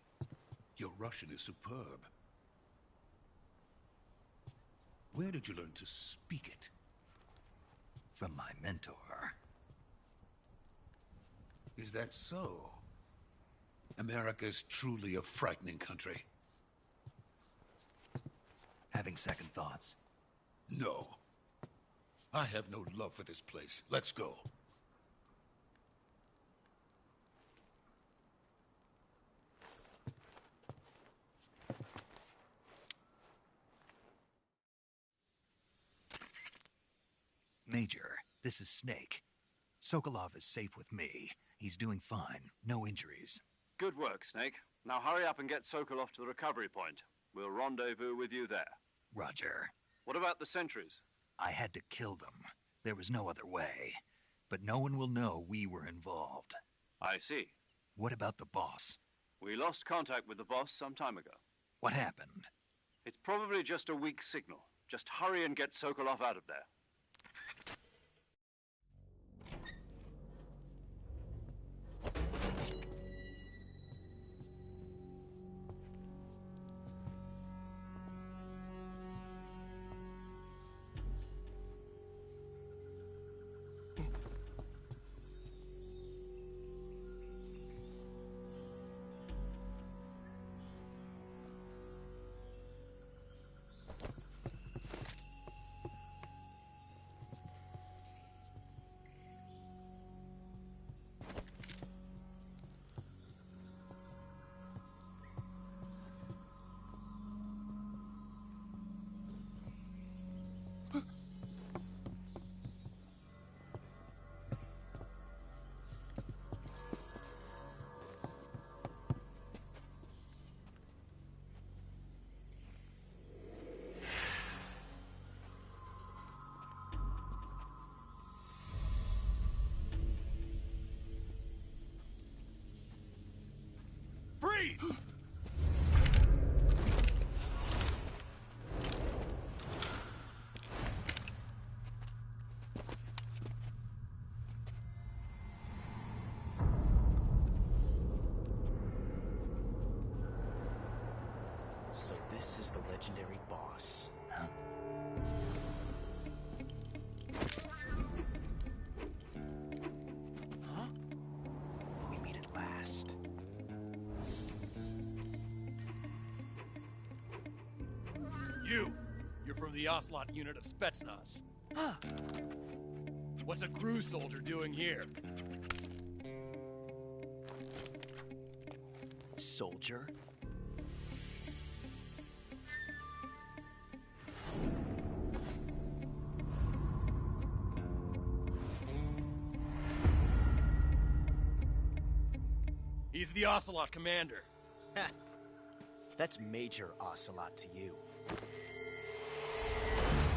your Russian is superb. Where did you learn to speak it? From my mentor. Is that so? America's truly a frightening country. Having second thoughts. No. I have no love for this place. Let's go. Major, this is Snake. Sokolov is safe with me. He's doing fine. No injuries. Good work, Snake. Now hurry up and get Sokolov to the recovery point. We'll rendezvous with you there. Roger. What about the sentries? I had to kill them. There was no other way. But no one will know we were involved. I see. What about the boss? We lost contact with the boss some time ago. What happened? It's probably just a weak signal. Just hurry and get Sokolov out of there. So this is the legendary boss. Huh? Huh? We meet at last. You're from the Ocelot unit of Spetsnaz. Huh. What's a crew soldier doing here? Soldier? He's the Ocelot commander. Ha! That's Major Ocelot to you.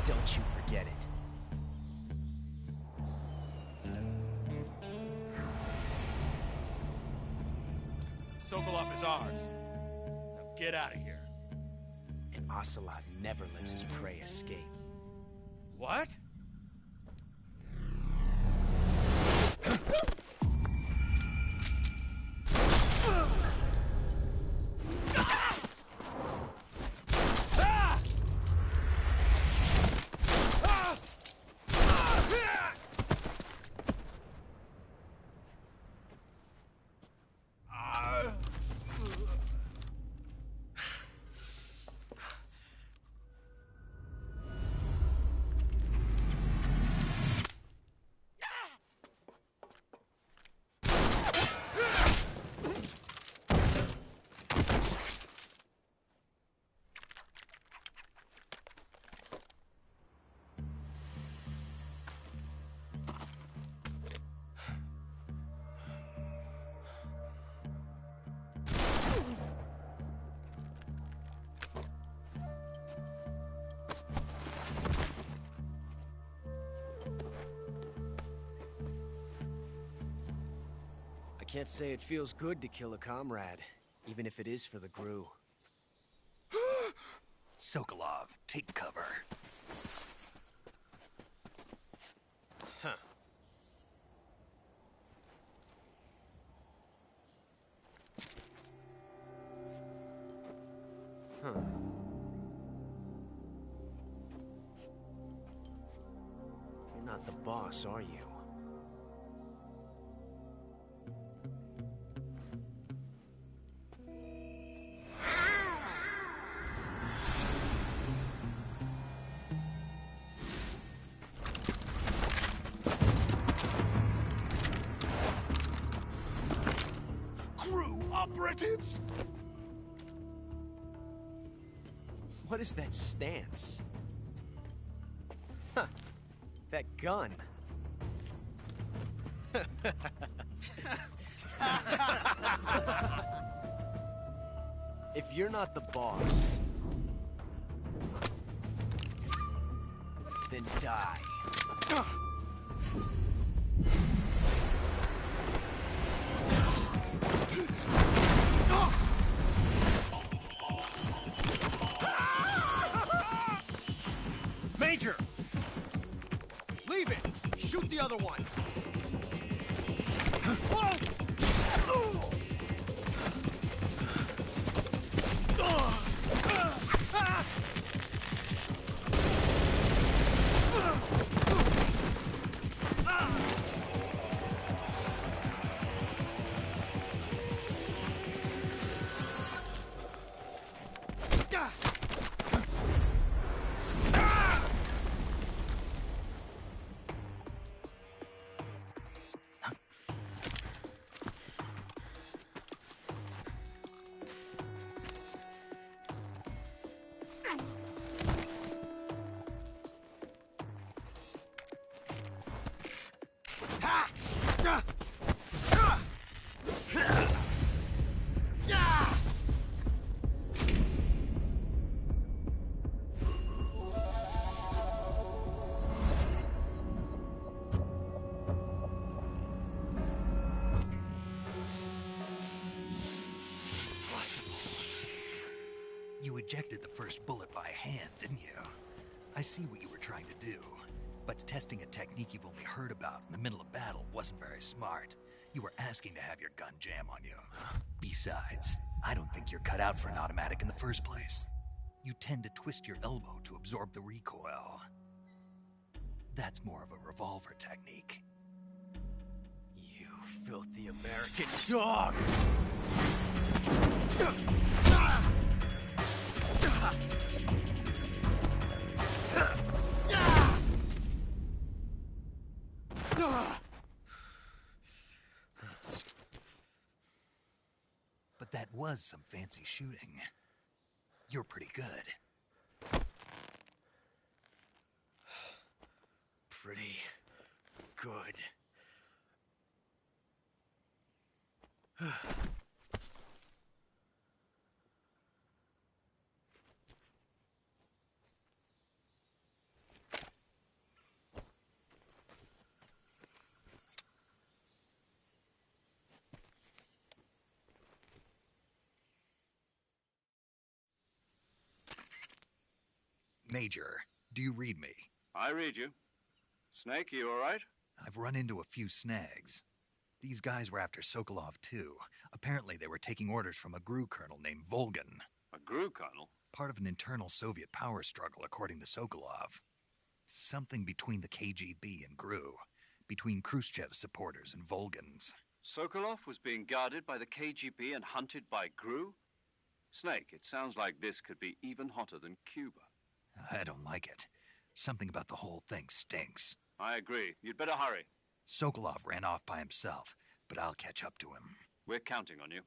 Don't you forget it. Sokolov is ours. Now get out of here. And Ocelot never lets his prey escape. What? I can't say it feels good to kill a comrade, even if it is for the GRU. Sokolov, take cover. Huh. Huh. You're not the boss, are you? Operatives? What is that stance? Huh. That gun. If you're not the boss, then die. Major! Leave it! Shoot the other one! ejected the first bullet by hand, didn't you? I see what you were trying to do, but testing a technique you've only heard about in the middle of battle wasn't very smart. You were asking to have your gun jam on you. Besides, I don't think you're cut out for an automatic in the first place. You tend to twist your elbow to absorb the recoil. That's more of a revolver technique. You filthy American dog! But that was some fancy shooting. You're pretty good. Pretty good. Major, do you read me? I read you. Snake, you all right? I've run into a few snags. These guys were after Sokolov, too. Apparently they were taking orders from a GRU colonel named Volgan. A GRU colonel? Part of an internal Soviet power struggle, according to Sokolov. Something between the KGB and GRU. Between Khrushchev's supporters and Volgan's. Sokolov was being guarded by the KGB and hunted by GRU? Snake, it sounds like this could be even hotter than Cuba. I don't like it. Something about the whole thing stinks. I agree. You'd better hurry. Sokolov ran off by himself, but I'll catch up to him. We're counting on you.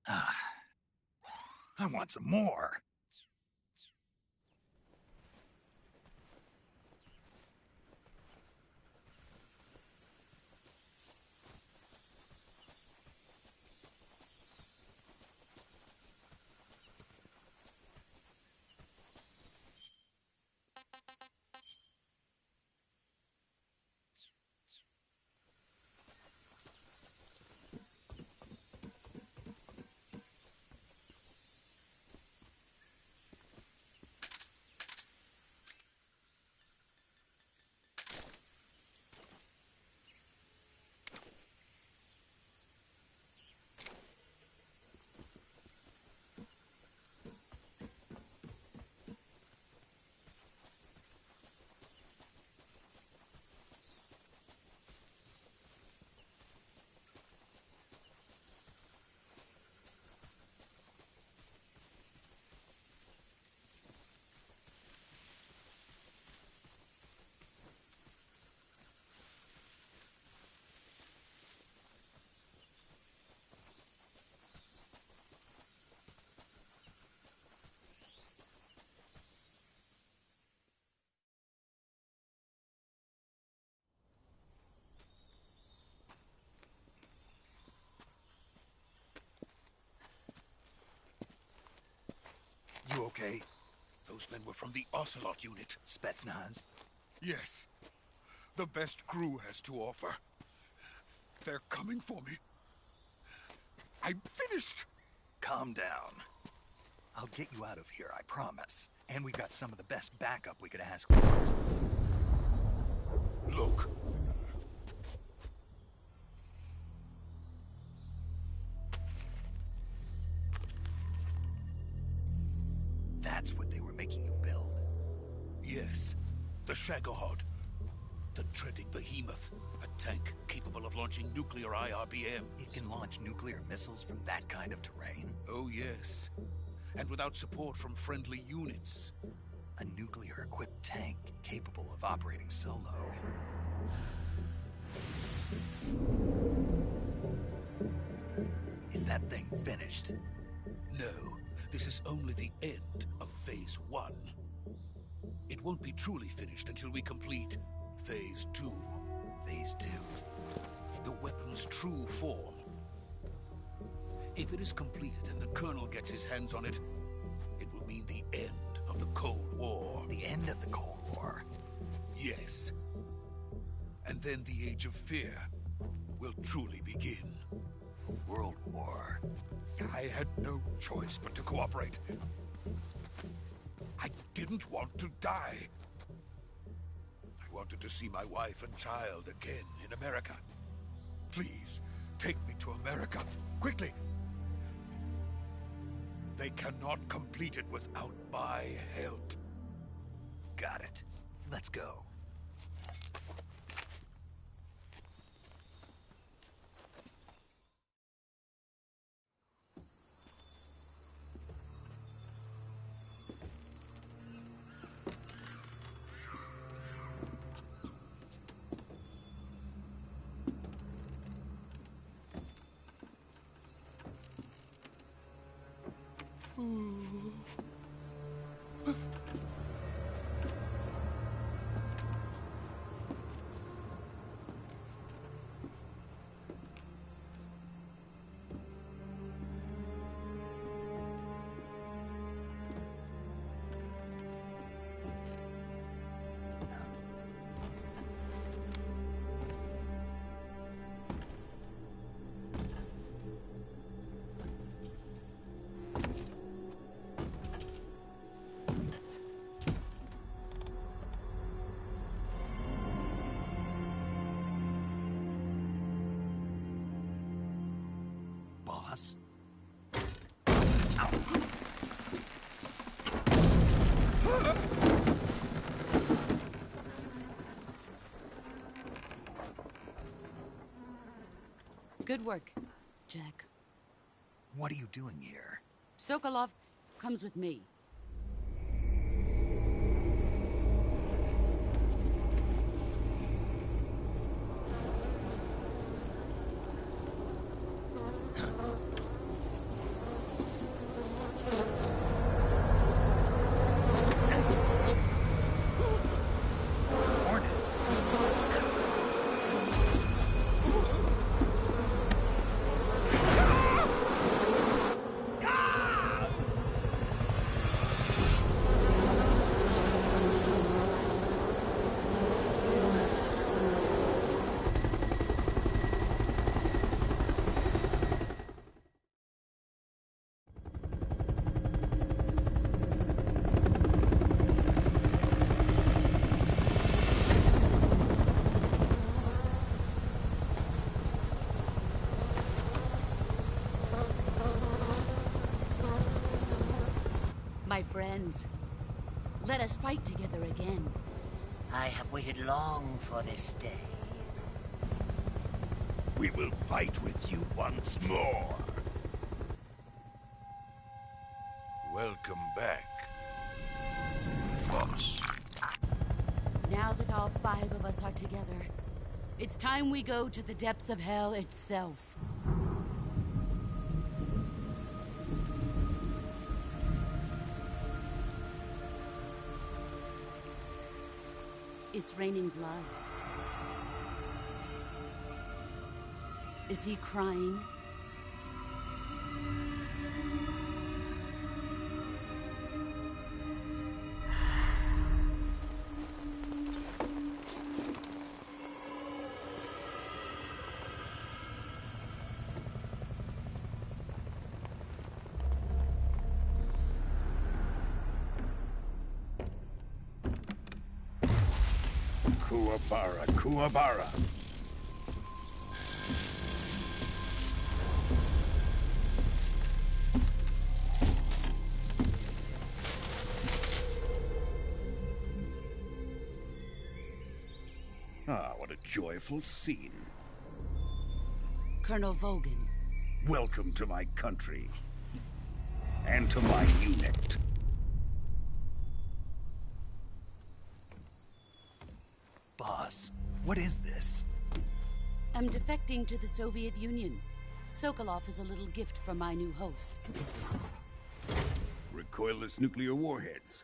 I want some more. You okay? Those men were from the Ocelot unit. Spetsnaz? Yes. The best crew has to offer. They're coming for me. I'm finished. Calm down. I'll get you out of here, I promise. And we've got some of the best backup we could ask for. Look. That's what they were making you build? Yes. The Shagohod. The treading behemoth. A tank capable of launching nuclear IRBM. It can launch nuclear missiles from that kind of terrain? Oh, yes. And without support from friendly units. A nuclear-equipped tank capable of operating solo. Is that thing finished? No. This is only the end of Phase 1. It won't be truly finished until we complete Phase 2. Phase 2? The weapon's true form. If it is completed and the Colonel gets his hands on it, it will mean the end of the Cold War. The end of the Cold War? Yes. And then the Age of Fear will truly begin. A world war. I had no choice but to cooperate. I didn't want to die. I wanted to see my wife and child again in America. Please, take me to America, quickly. They cannot complete it without my help. Got it. Let's go. Boss? Good work, Jack. What are you doing here? Sokolov comes with me. my friends. Let us fight together again. I have waited long for this day. We will fight with you once more. Welcome back, boss. Now that all 5 of us are together, it's time we go to the depths of hell itself. It's raining blood. Is he crying? Kuwabara, Kuwabara. Ah, what a joyful scene. Colonel Vogan. Welcome to my country. And to my unit. Boss, what is this? I'm defecting to the Soviet Union. Sokolov is a little gift from my new hosts. Recoilless nuclear warheads.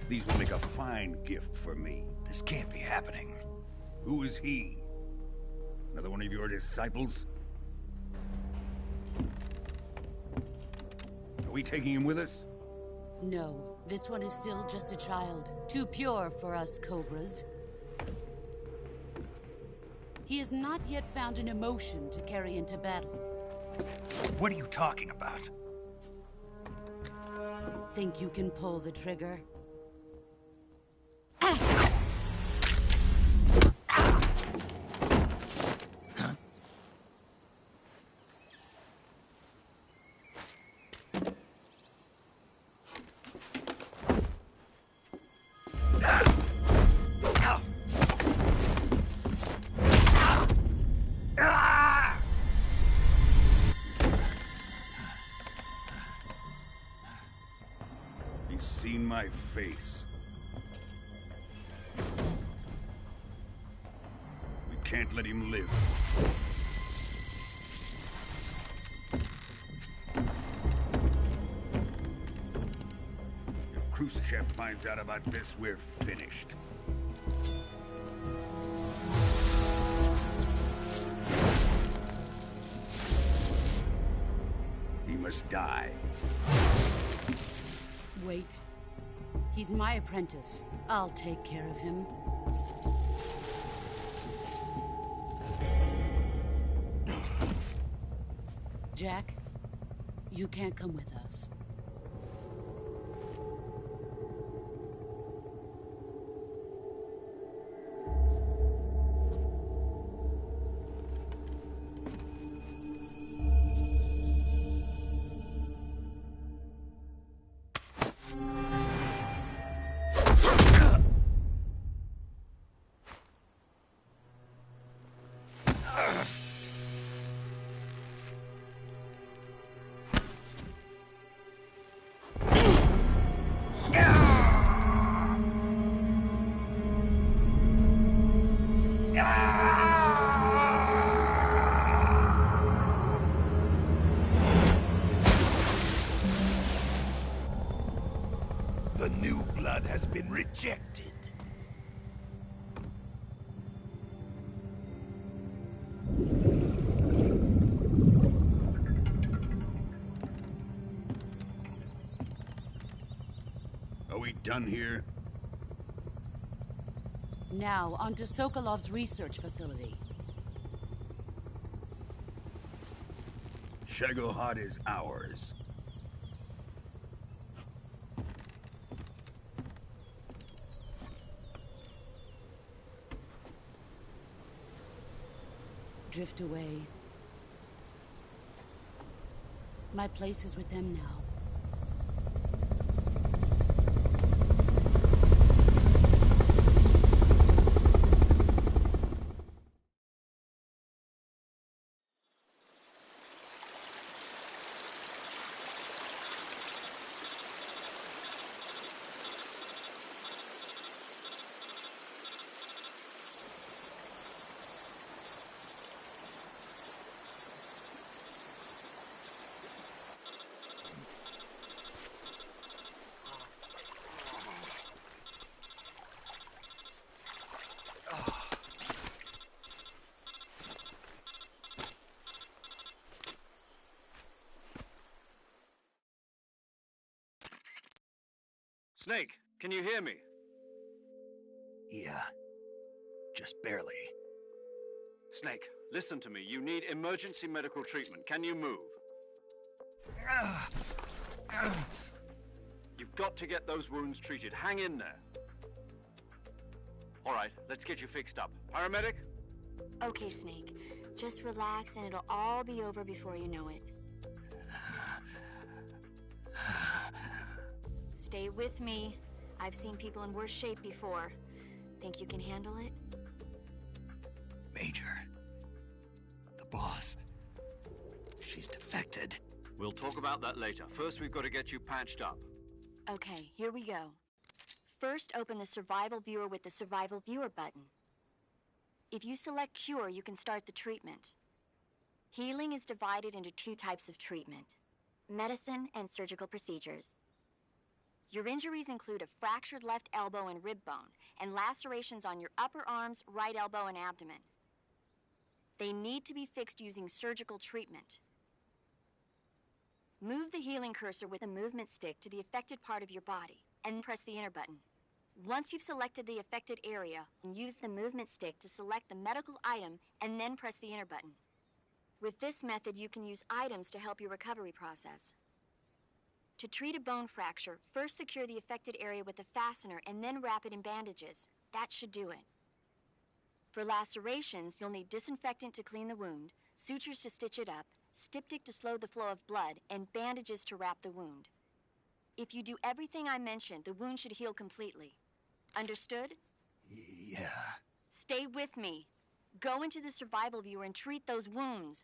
These will make a fine gift for me. This can't be happening. Who is he? Another one of your disciples? Are we taking him with us? No, this one is still just a child. Too pure for us Cobras. He has not yet found an emotion to carry into battle. What are you talking about? Think you can pull the trigger? He's seen my face. We can't let him live. If Khrushchev finds out about this, we're finished. He must die. Wait. He's my apprentice. I'll take care of him. Jack, you can't come with us. The new blood has been rejected. Are we done here? Now, onto Sokolov's research facility. Shagohod is ours. Drift away. My place is with them now. Snake, can you hear me? Yeah. Just barely. Snake, listen to me. You need emergency medical treatment. Can you move? You've got to get those wounds treated. Hang in there. All right, let's get you fixed up. Paramedic? Okay, Snake. Just relax and it'll all be over before you know it. Stay with me. I've seen people in worse shape before. Think you can handle it? Major. The boss. She's defected. We'll talk about that later. First, we've got to get you patched up. Okay, here we go. First, open the Survival Viewer with the Survival Viewer button. If you select Cure, you can start the treatment. Healing is divided into two types of treatment: medicine and surgical procedures. Your injuries include a fractured left elbow and rib bone, and lacerations on your upper arms, right elbow, and abdomen. They need to be fixed using surgical treatment. Move the healing cursor with a movement stick to the affected part of your body, and press the enter button. Once you've selected the affected area, use the movement stick to select the medical item, and then press the enter button. With this method, you can use items to help your recovery process. To treat a bone fracture, first secure the affected area with a fastener and then wrap it in bandages. That should do it. For lacerations, you'll need disinfectant to clean the wound, sutures to stitch it up, styptic to slow the flow of blood, and bandages to wrap the wound. If you do everything I mentioned, the wound should heal completely. Understood? Yeah. Stay with me. Go into the Survival Viewer and treat those wounds.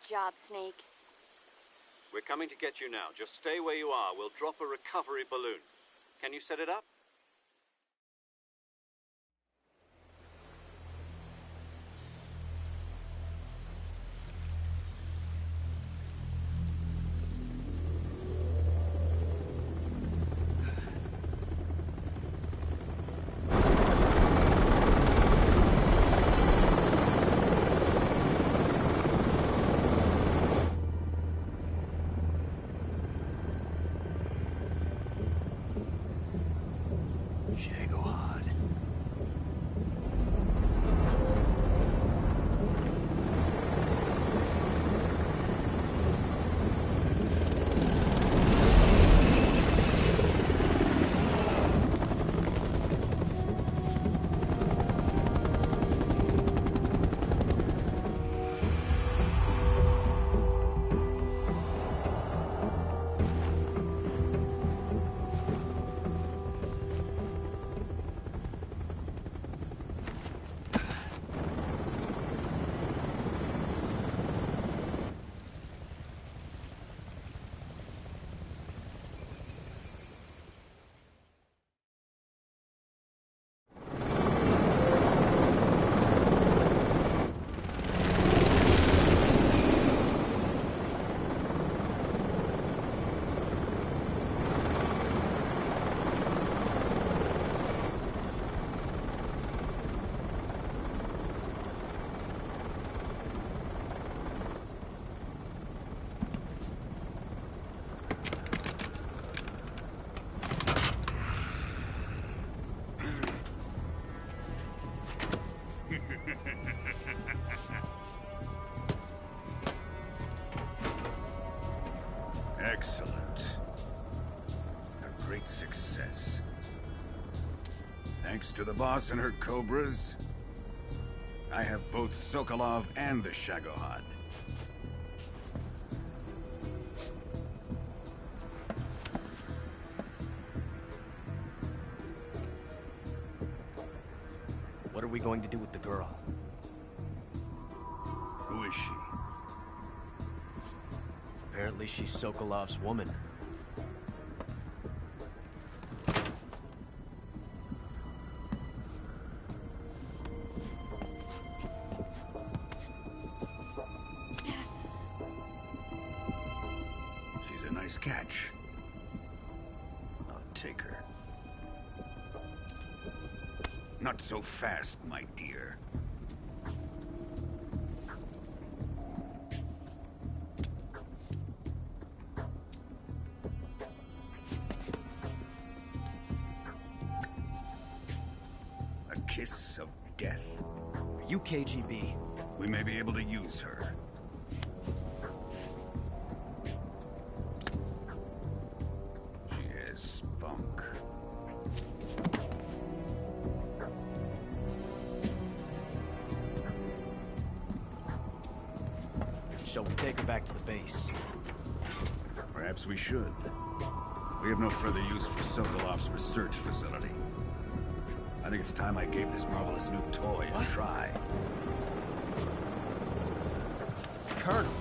job, Snake. We're coming to get you now. Just stay where you are. We'll drop a recovery balloon. Can you set it up? Shagohod. Excellent. A great success. Thanks to the boss and her cobras, I have both Sokolov and the Shagohod. What are we going to do with the girl? Who is she? Apparently she's Sokolov's woman. She's a nice catch. I'll take her. Not so fast, my dear. A kiss of death. Are you KGB? We may be able to use her. She has spunk. Shall we take her back to the base? Perhaps we should. We have no further use for Sokolov's research facility. I think it's time I gave this marvelous new toy a try. Colonel,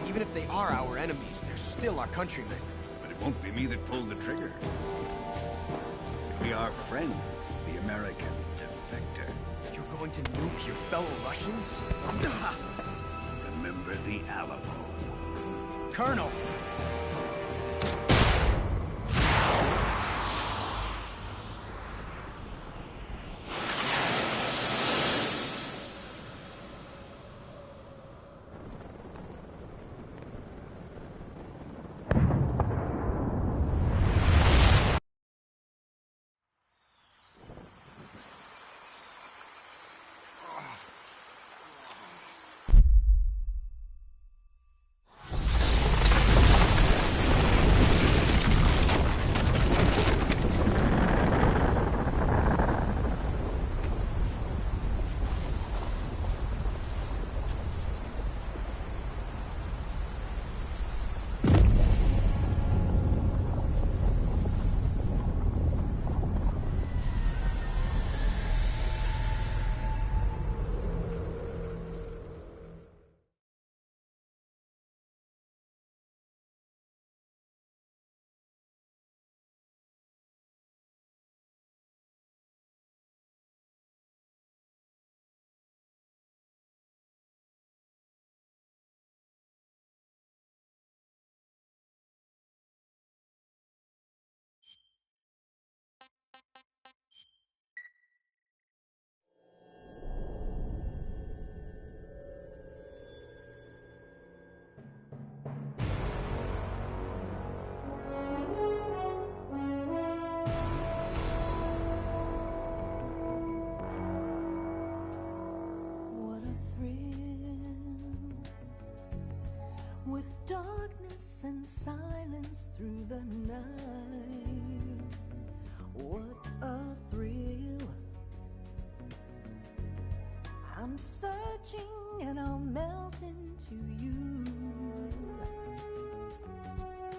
even if they are our enemies, they're still our countrymen. But it won't be me that pulled the trigger. It'll be our friend, the American defector. You're going to nuke your fellow Russians? Remember the Alamo. Colonel! with darkness and silence through the night. What a thrill. I'm searching and I'll melt into you.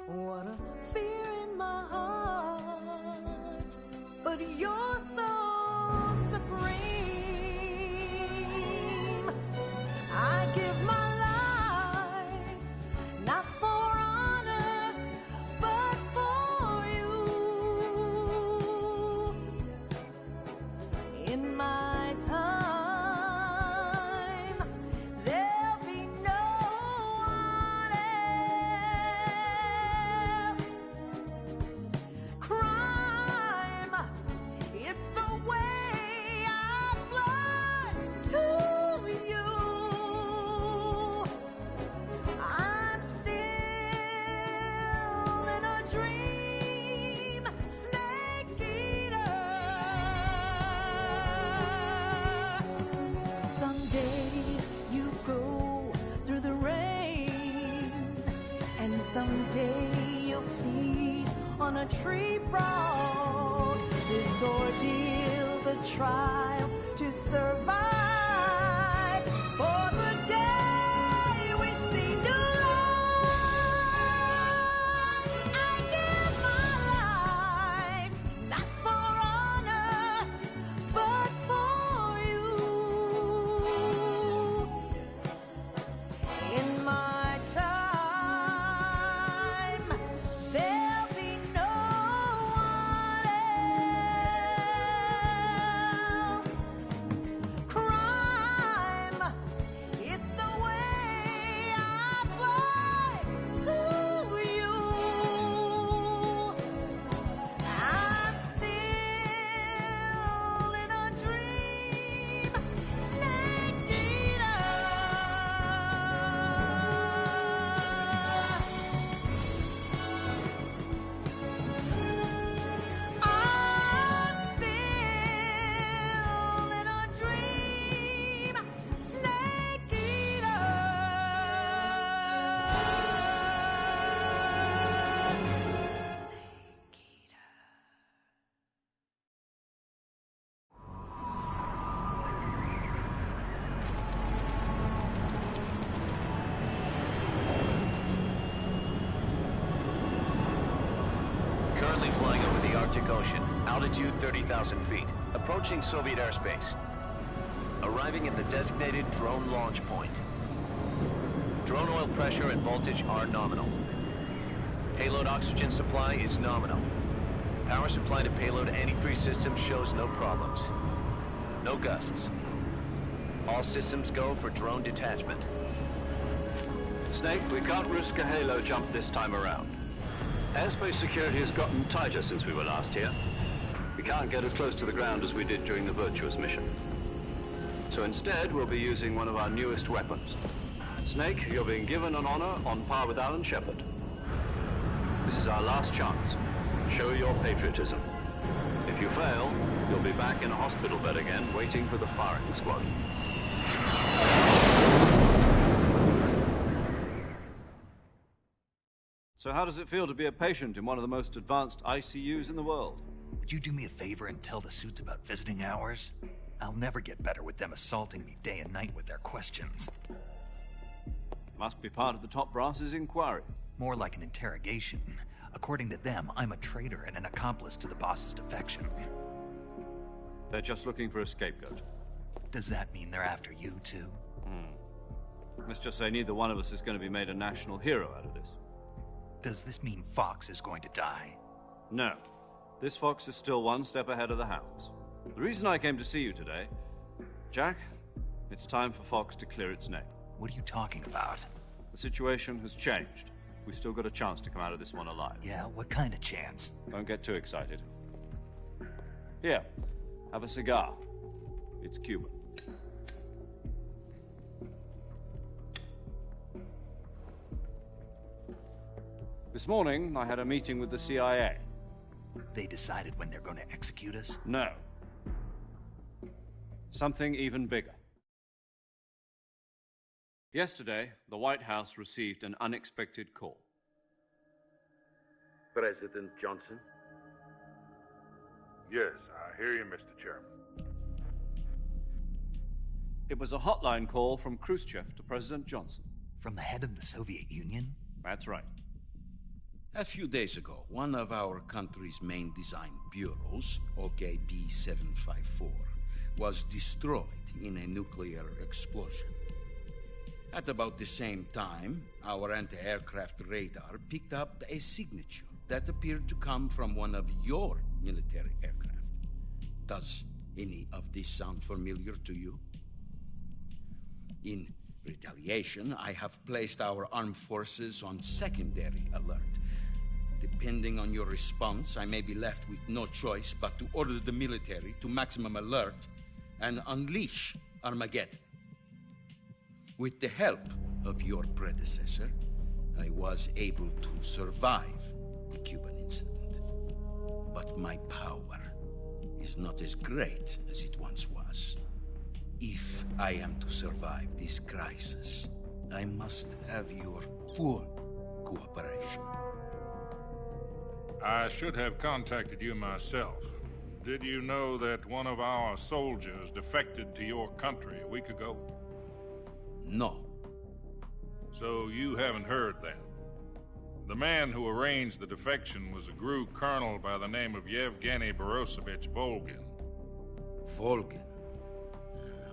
What a fear in my heart, but you're so supreme. I give my life, not for honor, but for you. In my time, there'll be no one else. Crime, it's the way I fly to you. I'm still in a dream, snake eater. Someday you go through the rain, and someday you'll feed on a tree frog. This ordeal, the trial to survive, for the day we see new light. I give my life, not for honor, but for you. In my time, there'll be no one else. Crime, it's the way I fly to you. I'm still in a dream, snake eater. I'm still in a dream, snake eater. Snake eater. Currently flying over the Arctic Ocean, altitude 30,000 feet, approaching Soviet airspace. Arriving at the designated drone launch point. Drone oil pressure and voltage are nominal. Payload oxygen supply is nominal. Power supply to payload antifreeze system shows no problems. No gusts. All systems go for drone detachment. Snake, we can't risk a halo jump this time around. Airspace security has gotten tighter since we were last here. We can't get as close to the ground as we did during the Virtuous mission. So instead, we'll be using one of our newest weapons. Snake, you're being given an honor on par with Alan Shepard. This is our last chance. Show your patriotism. If you fail, you'll be back in a hospital bed again, waiting for the firing squad. So how does it feel to be a patient in one of the most advanced ICUs in the world? Would you do me a favor and tell the suits about visiting hours? I'll never get better with them assaulting me day and night with their questions. Must be part of the top brass's inquiry. More like an interrogation. According to them, I'm a traitor and an accomplice to the boss's defection. They're just looking for a scapegoat. Does that mean they're after you, too? Let's just say neither one of us is going to be made a national hero out of this. Does this mean Fox is going to die? No. This fox is still one step ahead of the hounds. The reason I came to see you today, Jack, it's time for Fox to clear its name. What are you talking about? The situation has changed. We've still got a chance to come out of this one alive. Yeah, what kind of chance? Don't get too excited. Here, have a cigar. It's Cuban. This morning, I had a meeting with the CIA. They decided when they're going to execute us? No. Something even bigger. Yesterday, the White House received an unexpected call. President Johnson? Yes, I hear you, Mr. Chairman. It was a hotline call from Khrushchev to President Johnson. From the head of the Soviet Union? That's right. A few days ago, one of our country's main design bureaus, OKB 754, was destroyed in a nuclear explosion. At about the same time, our anti-aircraft radar picked up a signature that appeared to come from one of your military aircraft. Does any of this sound familiar to you? In retaliation, I have placed our armed forces on secondary alert. Depending on your response, I may be left with no choice but to order the military to maximum alert and unleash Armageddon. With the help of your predecessor, I was able to survive the Cuban incident. But my power is not as great as it once was. If I am to survive this crisis, I must have your full cooperation. I should have contacted you myself. Did you know that one of our soldiers defected to your country a week ago? No. So you haven't heard then? The man who arranged the defection was a GRU colonel by the name of Yevgeny Borosovich Volgin. Volgin?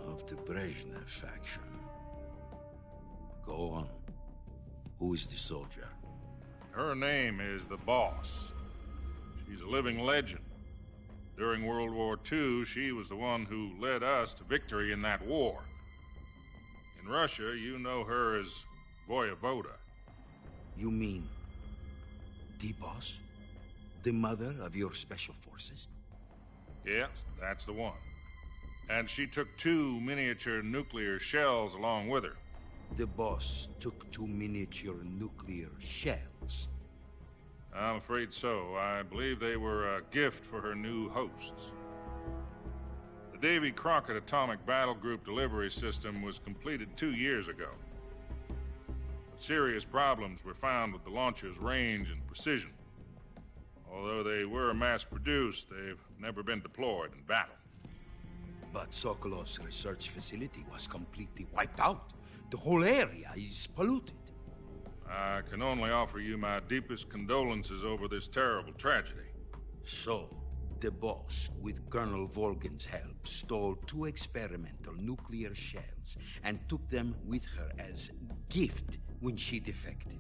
Of the Brezhnev faction. Go on. Who is the soldier? Her name is the Boss. She's a living legend. During World War II, she was the one who led us to victory in that war. In Russia, you know her as Voyevoda. You mean the Boss? The mother of your special forces? Yes, that's the one. And she took 2 miniature nuclear shells along with her. The Boss took 2 miniature nuclear shells? I'm afraid so. I believe they were a gift for her new hosts. The Davy Crockett Atomic Battle Group delivery system was completed 2 years ago. But serious problems were found with the launcher's range and precision. Although they were mass-produced, they've never been deployed in battle. But Sokolov's research facility was completely wiped out. The whole area is polluted. I can only offer you my deepest condolences over this terrible tragedy. So, the Boss, with Colonel Volgin's help, stole 2 experimental nuclear shells and took them with her as gift when she defected.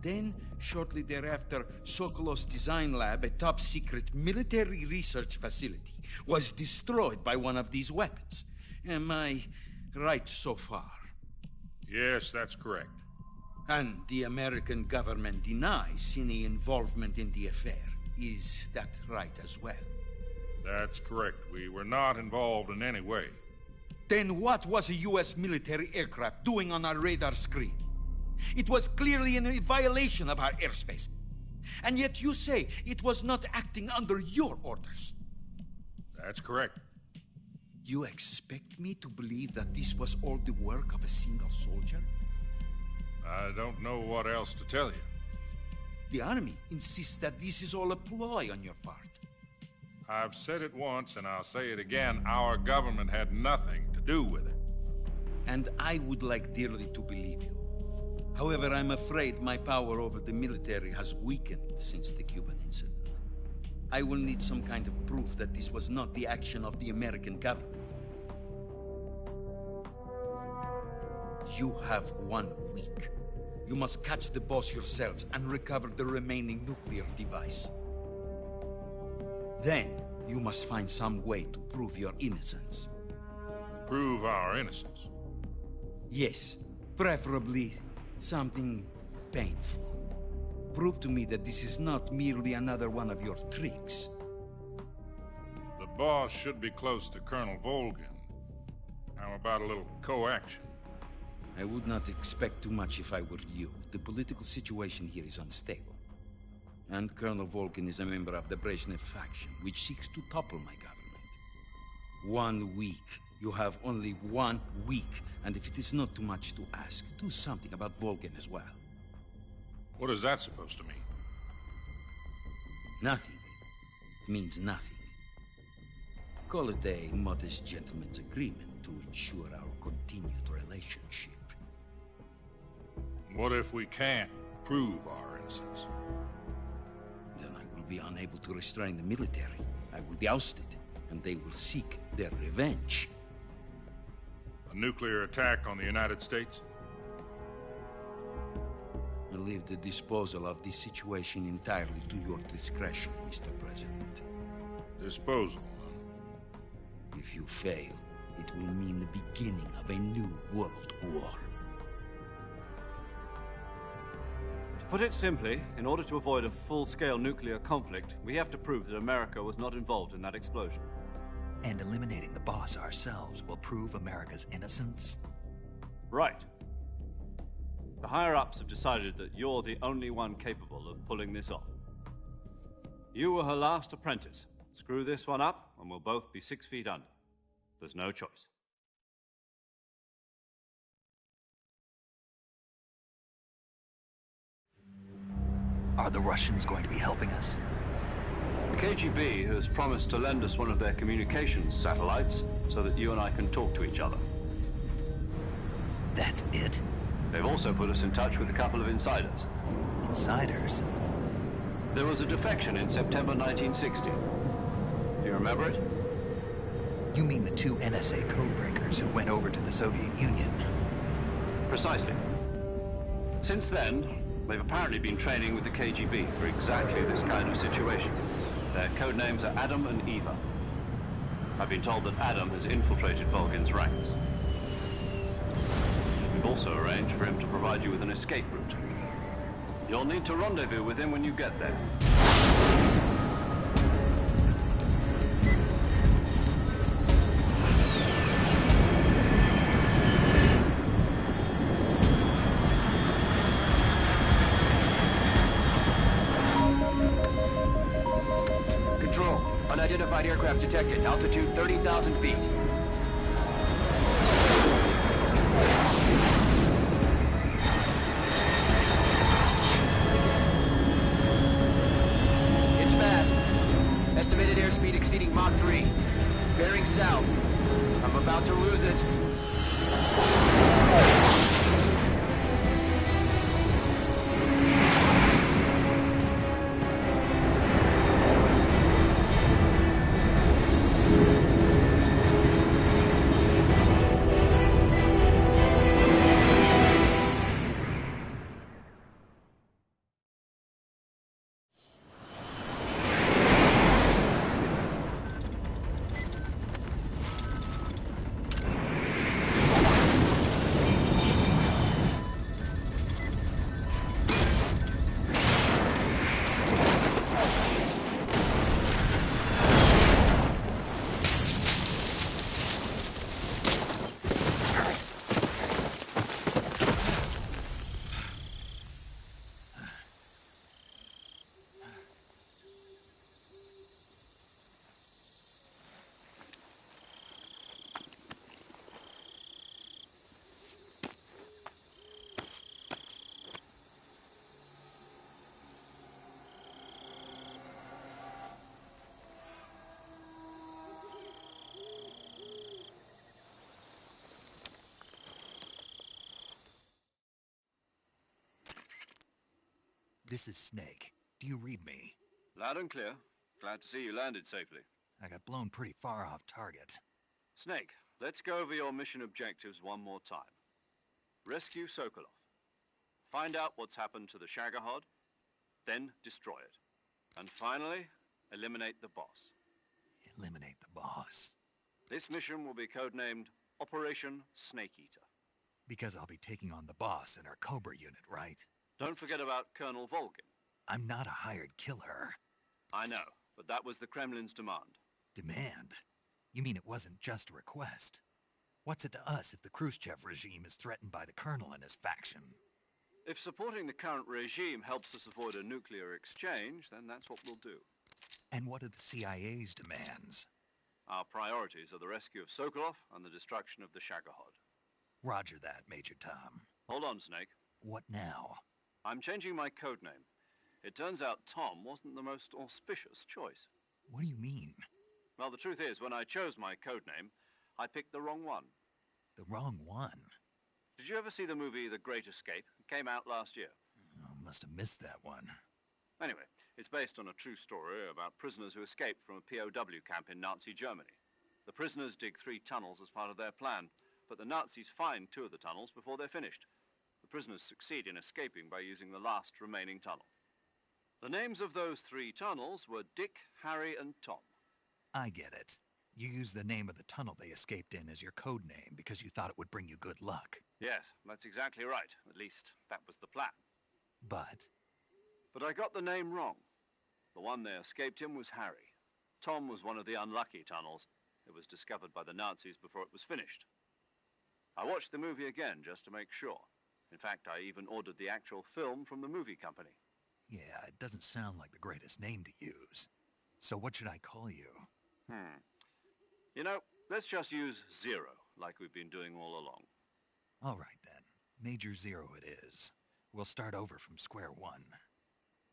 Then, shortly thereafter, Sokolov's design lab, a top-secret military research facility, was destroyed by one of these weapons. Am I right so far? Yes, that's correct. And the American government denies any involvement in the affair. Is that right as well? That's correct. We were not involved in any way. Then what was a U.S. military aircraft doing on our radar screen? It was clearly in a violation of our airspace. And yet you say it was not acting under your orders. That's correct. You expect me to believe that this was all the work of a single soldier? I don't know what else to tell you. The Army insists that this is all a ploy on your part. I've said it once, and I'll say it again. Our government had nothing to do with it. And I would like dearly to believe you. However, I'm afraid my power over the military has weakened since the Cuban incident. I will need some kind of proof that this was not the action of the American government. You have 1 week. You must catch the Boss yourselves and recover the remaining nuclear device. Then, you must find some way to prove your innocence. Prove our innocence? Yes, preferably something painful. Prove to me that this is not merely another one of your tricks. The Boss should be close to Colonel Volgin. How about a little co-action? I would not expect too much if I were you. The political situation here is unstable. And Colonel Volgin is a member of the Brezhnev faction, which seeks to topple my government. 1 week You have only 1 week, and if it is not too much to ask, do something about Volgin as well. What is that supposed to mean? Nothing. Means nothing. Call it a modest gentleman's agreement to ensure our continued relationship. What if we can't prove our innocence? Then I will be unable to restrain the military. I will be ousted, and they will seek their revenge. A nuclear attack on the United States? I leave the disposal of this situation entirely to your discretion, Mr. President. Disposal, huh? If you fail, it will mean the beginning of a new world war. To put it simply, in order to avoid a full-scale nuclear conflict, we have to prove that America was not involved in that explosion. And eliminating the boss ourselves will prove America's innocence? Right. The higher-ups have decided that you're the only one capable of pulling this off. You were her last apprentice. Screw this one up, and we'll both be 6 feet under. There's no choice. Are the Russians going to be helping us? The KGB has promised to lend us one of their communications satellites so that you and I can talk to each other. That's it? They've also put us in touch with a couple of insiders. Insiders? There was a defection in September 1960. Do you remember it? You mean the 2 NSA codebreakers who went over to the Soviet Union? Precisely. Since then, they've apparently been training with the KGB for exactly this kind of situation. Their codenames are Adam and Eva. I've been told that Adam has infiltrated Volgin's ranks. We've also arranged for him to provide you with an escape route. You'll need to rendezvous with him when you get there. Control, unidentified aircraft detected. Altitude 30,000 feet. It's fast. Estimated airspeed exceeding Mach 3. Bearing south. I'm about to lose it. This is Snake. Do you read me? Loud and clear. Glad to see you landed safely. I got blown pretty far off target. Snake, let's go over your mission objectives one more time. Rescue Sokolov. Find out what's happened to the Shagohod, then destroy it. And finally, eliminate the boss. Eliminate the boss. This mission will be codenamed Operation Snake Eater. Because I'll be taking on the boss in our Cobra unit, right? Don't forget about Colonel Volgin. I'm not a hired killer. I know, but that was the Kremlin's demand. Demand? You mean it wasn't just a request? What's it to us if the Khrushchev regime is threatened by the Colonel and his faction? If supporting the current regime helps us avoid a nuclear exchange, then that's what we'll do. And what are the CIA's demands? Our priorities are the rescue of Sokolov and the destruction of the Shagohod. Roger that, Major Tom. Hold on, Snake. What now? I'm changing my code name. It turns out Tom wasn't the most auspicious choice. What do you mean? Well, the truth is, when I chose my code name, I picked the wrong one. The wrong one? Did you ever see the movie The Great Escape? It came out last year. Oh, must have missed that one. Anyway, it's based on a true story about prisoners who escaped from a POW camp in Nazi Germany. The prisoners dig 3 tunnels as part of their plan, but the Nazis find 2 of the tunnels before they're finished. The prisoners succeed in escaping by using the last remaining tunnel. The names of those 3 tunnels were Dick, Harry, and Tom. I get it. You used the name of the tunnel they escaped in as your code name because you thought it would bring you good luck. Yes, that's exactly right. At least, that was the plan. But I got the name wrong. The one they escaped in was Harry. Tom was one of the unlucky tunnels. It was discovered by the Nazis before it was finished. I watched the movie again just to make sure. In fact, I even ordered the actual film from the movie company. yeah, it doesn't sound like the greatest name to use. So what should I call you? You know, let's just use Zero, like we've been doing all along. All right, then. Major Zero it is. We'll start over from square one.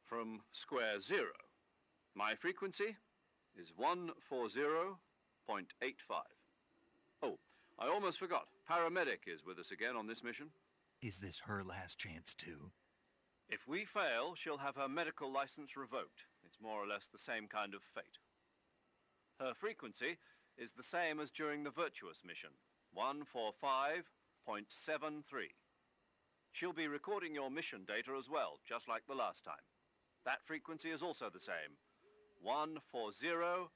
From square 0. My frequency is 140.85. Oh, I almost forgot. Paramedic is with us again on this mission. Is this her last chance, too? If we fail, she'll have her medical license revoked. It's more or less the same kind of fate. Her frequency is the same as during the Virtuous mission, 145.73. She'll be recording your mission data as well, just like the last time. That frequency is also the same, 140.96.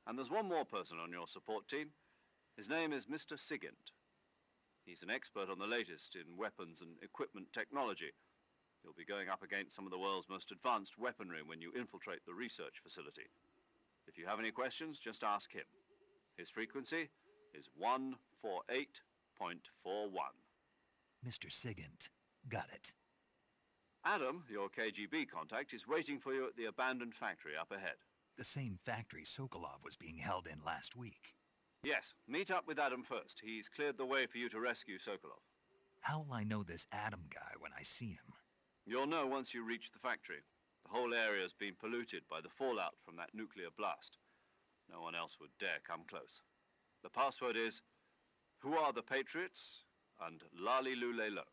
And there's one more person on your support team. His name is Mr. Sigint. He's an expert on the latest in weapons and equipment technology. You'll be going up against some of the world's most advanced weaponry when you infiltrate the research facility. If you have any questions, just ask him. His frequency is 148.41. Mr. Sigint. Got it. Adam, your KGB contact, is waiting for you at the abandoned factory up ahead. The same factory Sokolov was being held in last week. Yes, meet up with Adam first. He's cleared the way for you to rescue Sokolov. How will I know this Adam guy when I see him? You'll know once you reach the factory. The whole area's been polluted by the fallout from that nuclear blast. No one else would dare come close. The password is, "Who are the Patriots?" and "Lali Lule Lo."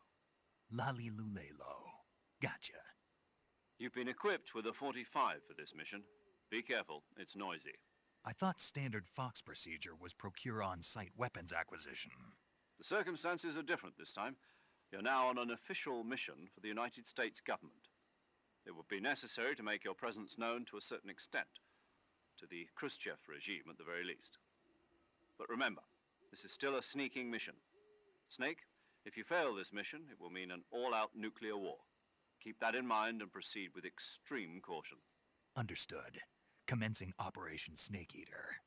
Lali Lule Lo. Gotcha. You've been equipped with a 45 for this mission. Be careful, it's noisy. I thought standard Fox procedure was procure on-site weapons acquisition. The circumstances are different this time. You're now on an official mission for the United States government. It would be necessary to make your presence known to a certain extent, to the Khrushchev regime at the very least. But remember, this is still a sneaking mission. Snake, if you fail this mission, it will mean an all-out nuclear war. Keep that in mind and proceed with extreme caution. Understood. Commencing Operation Snake Eater.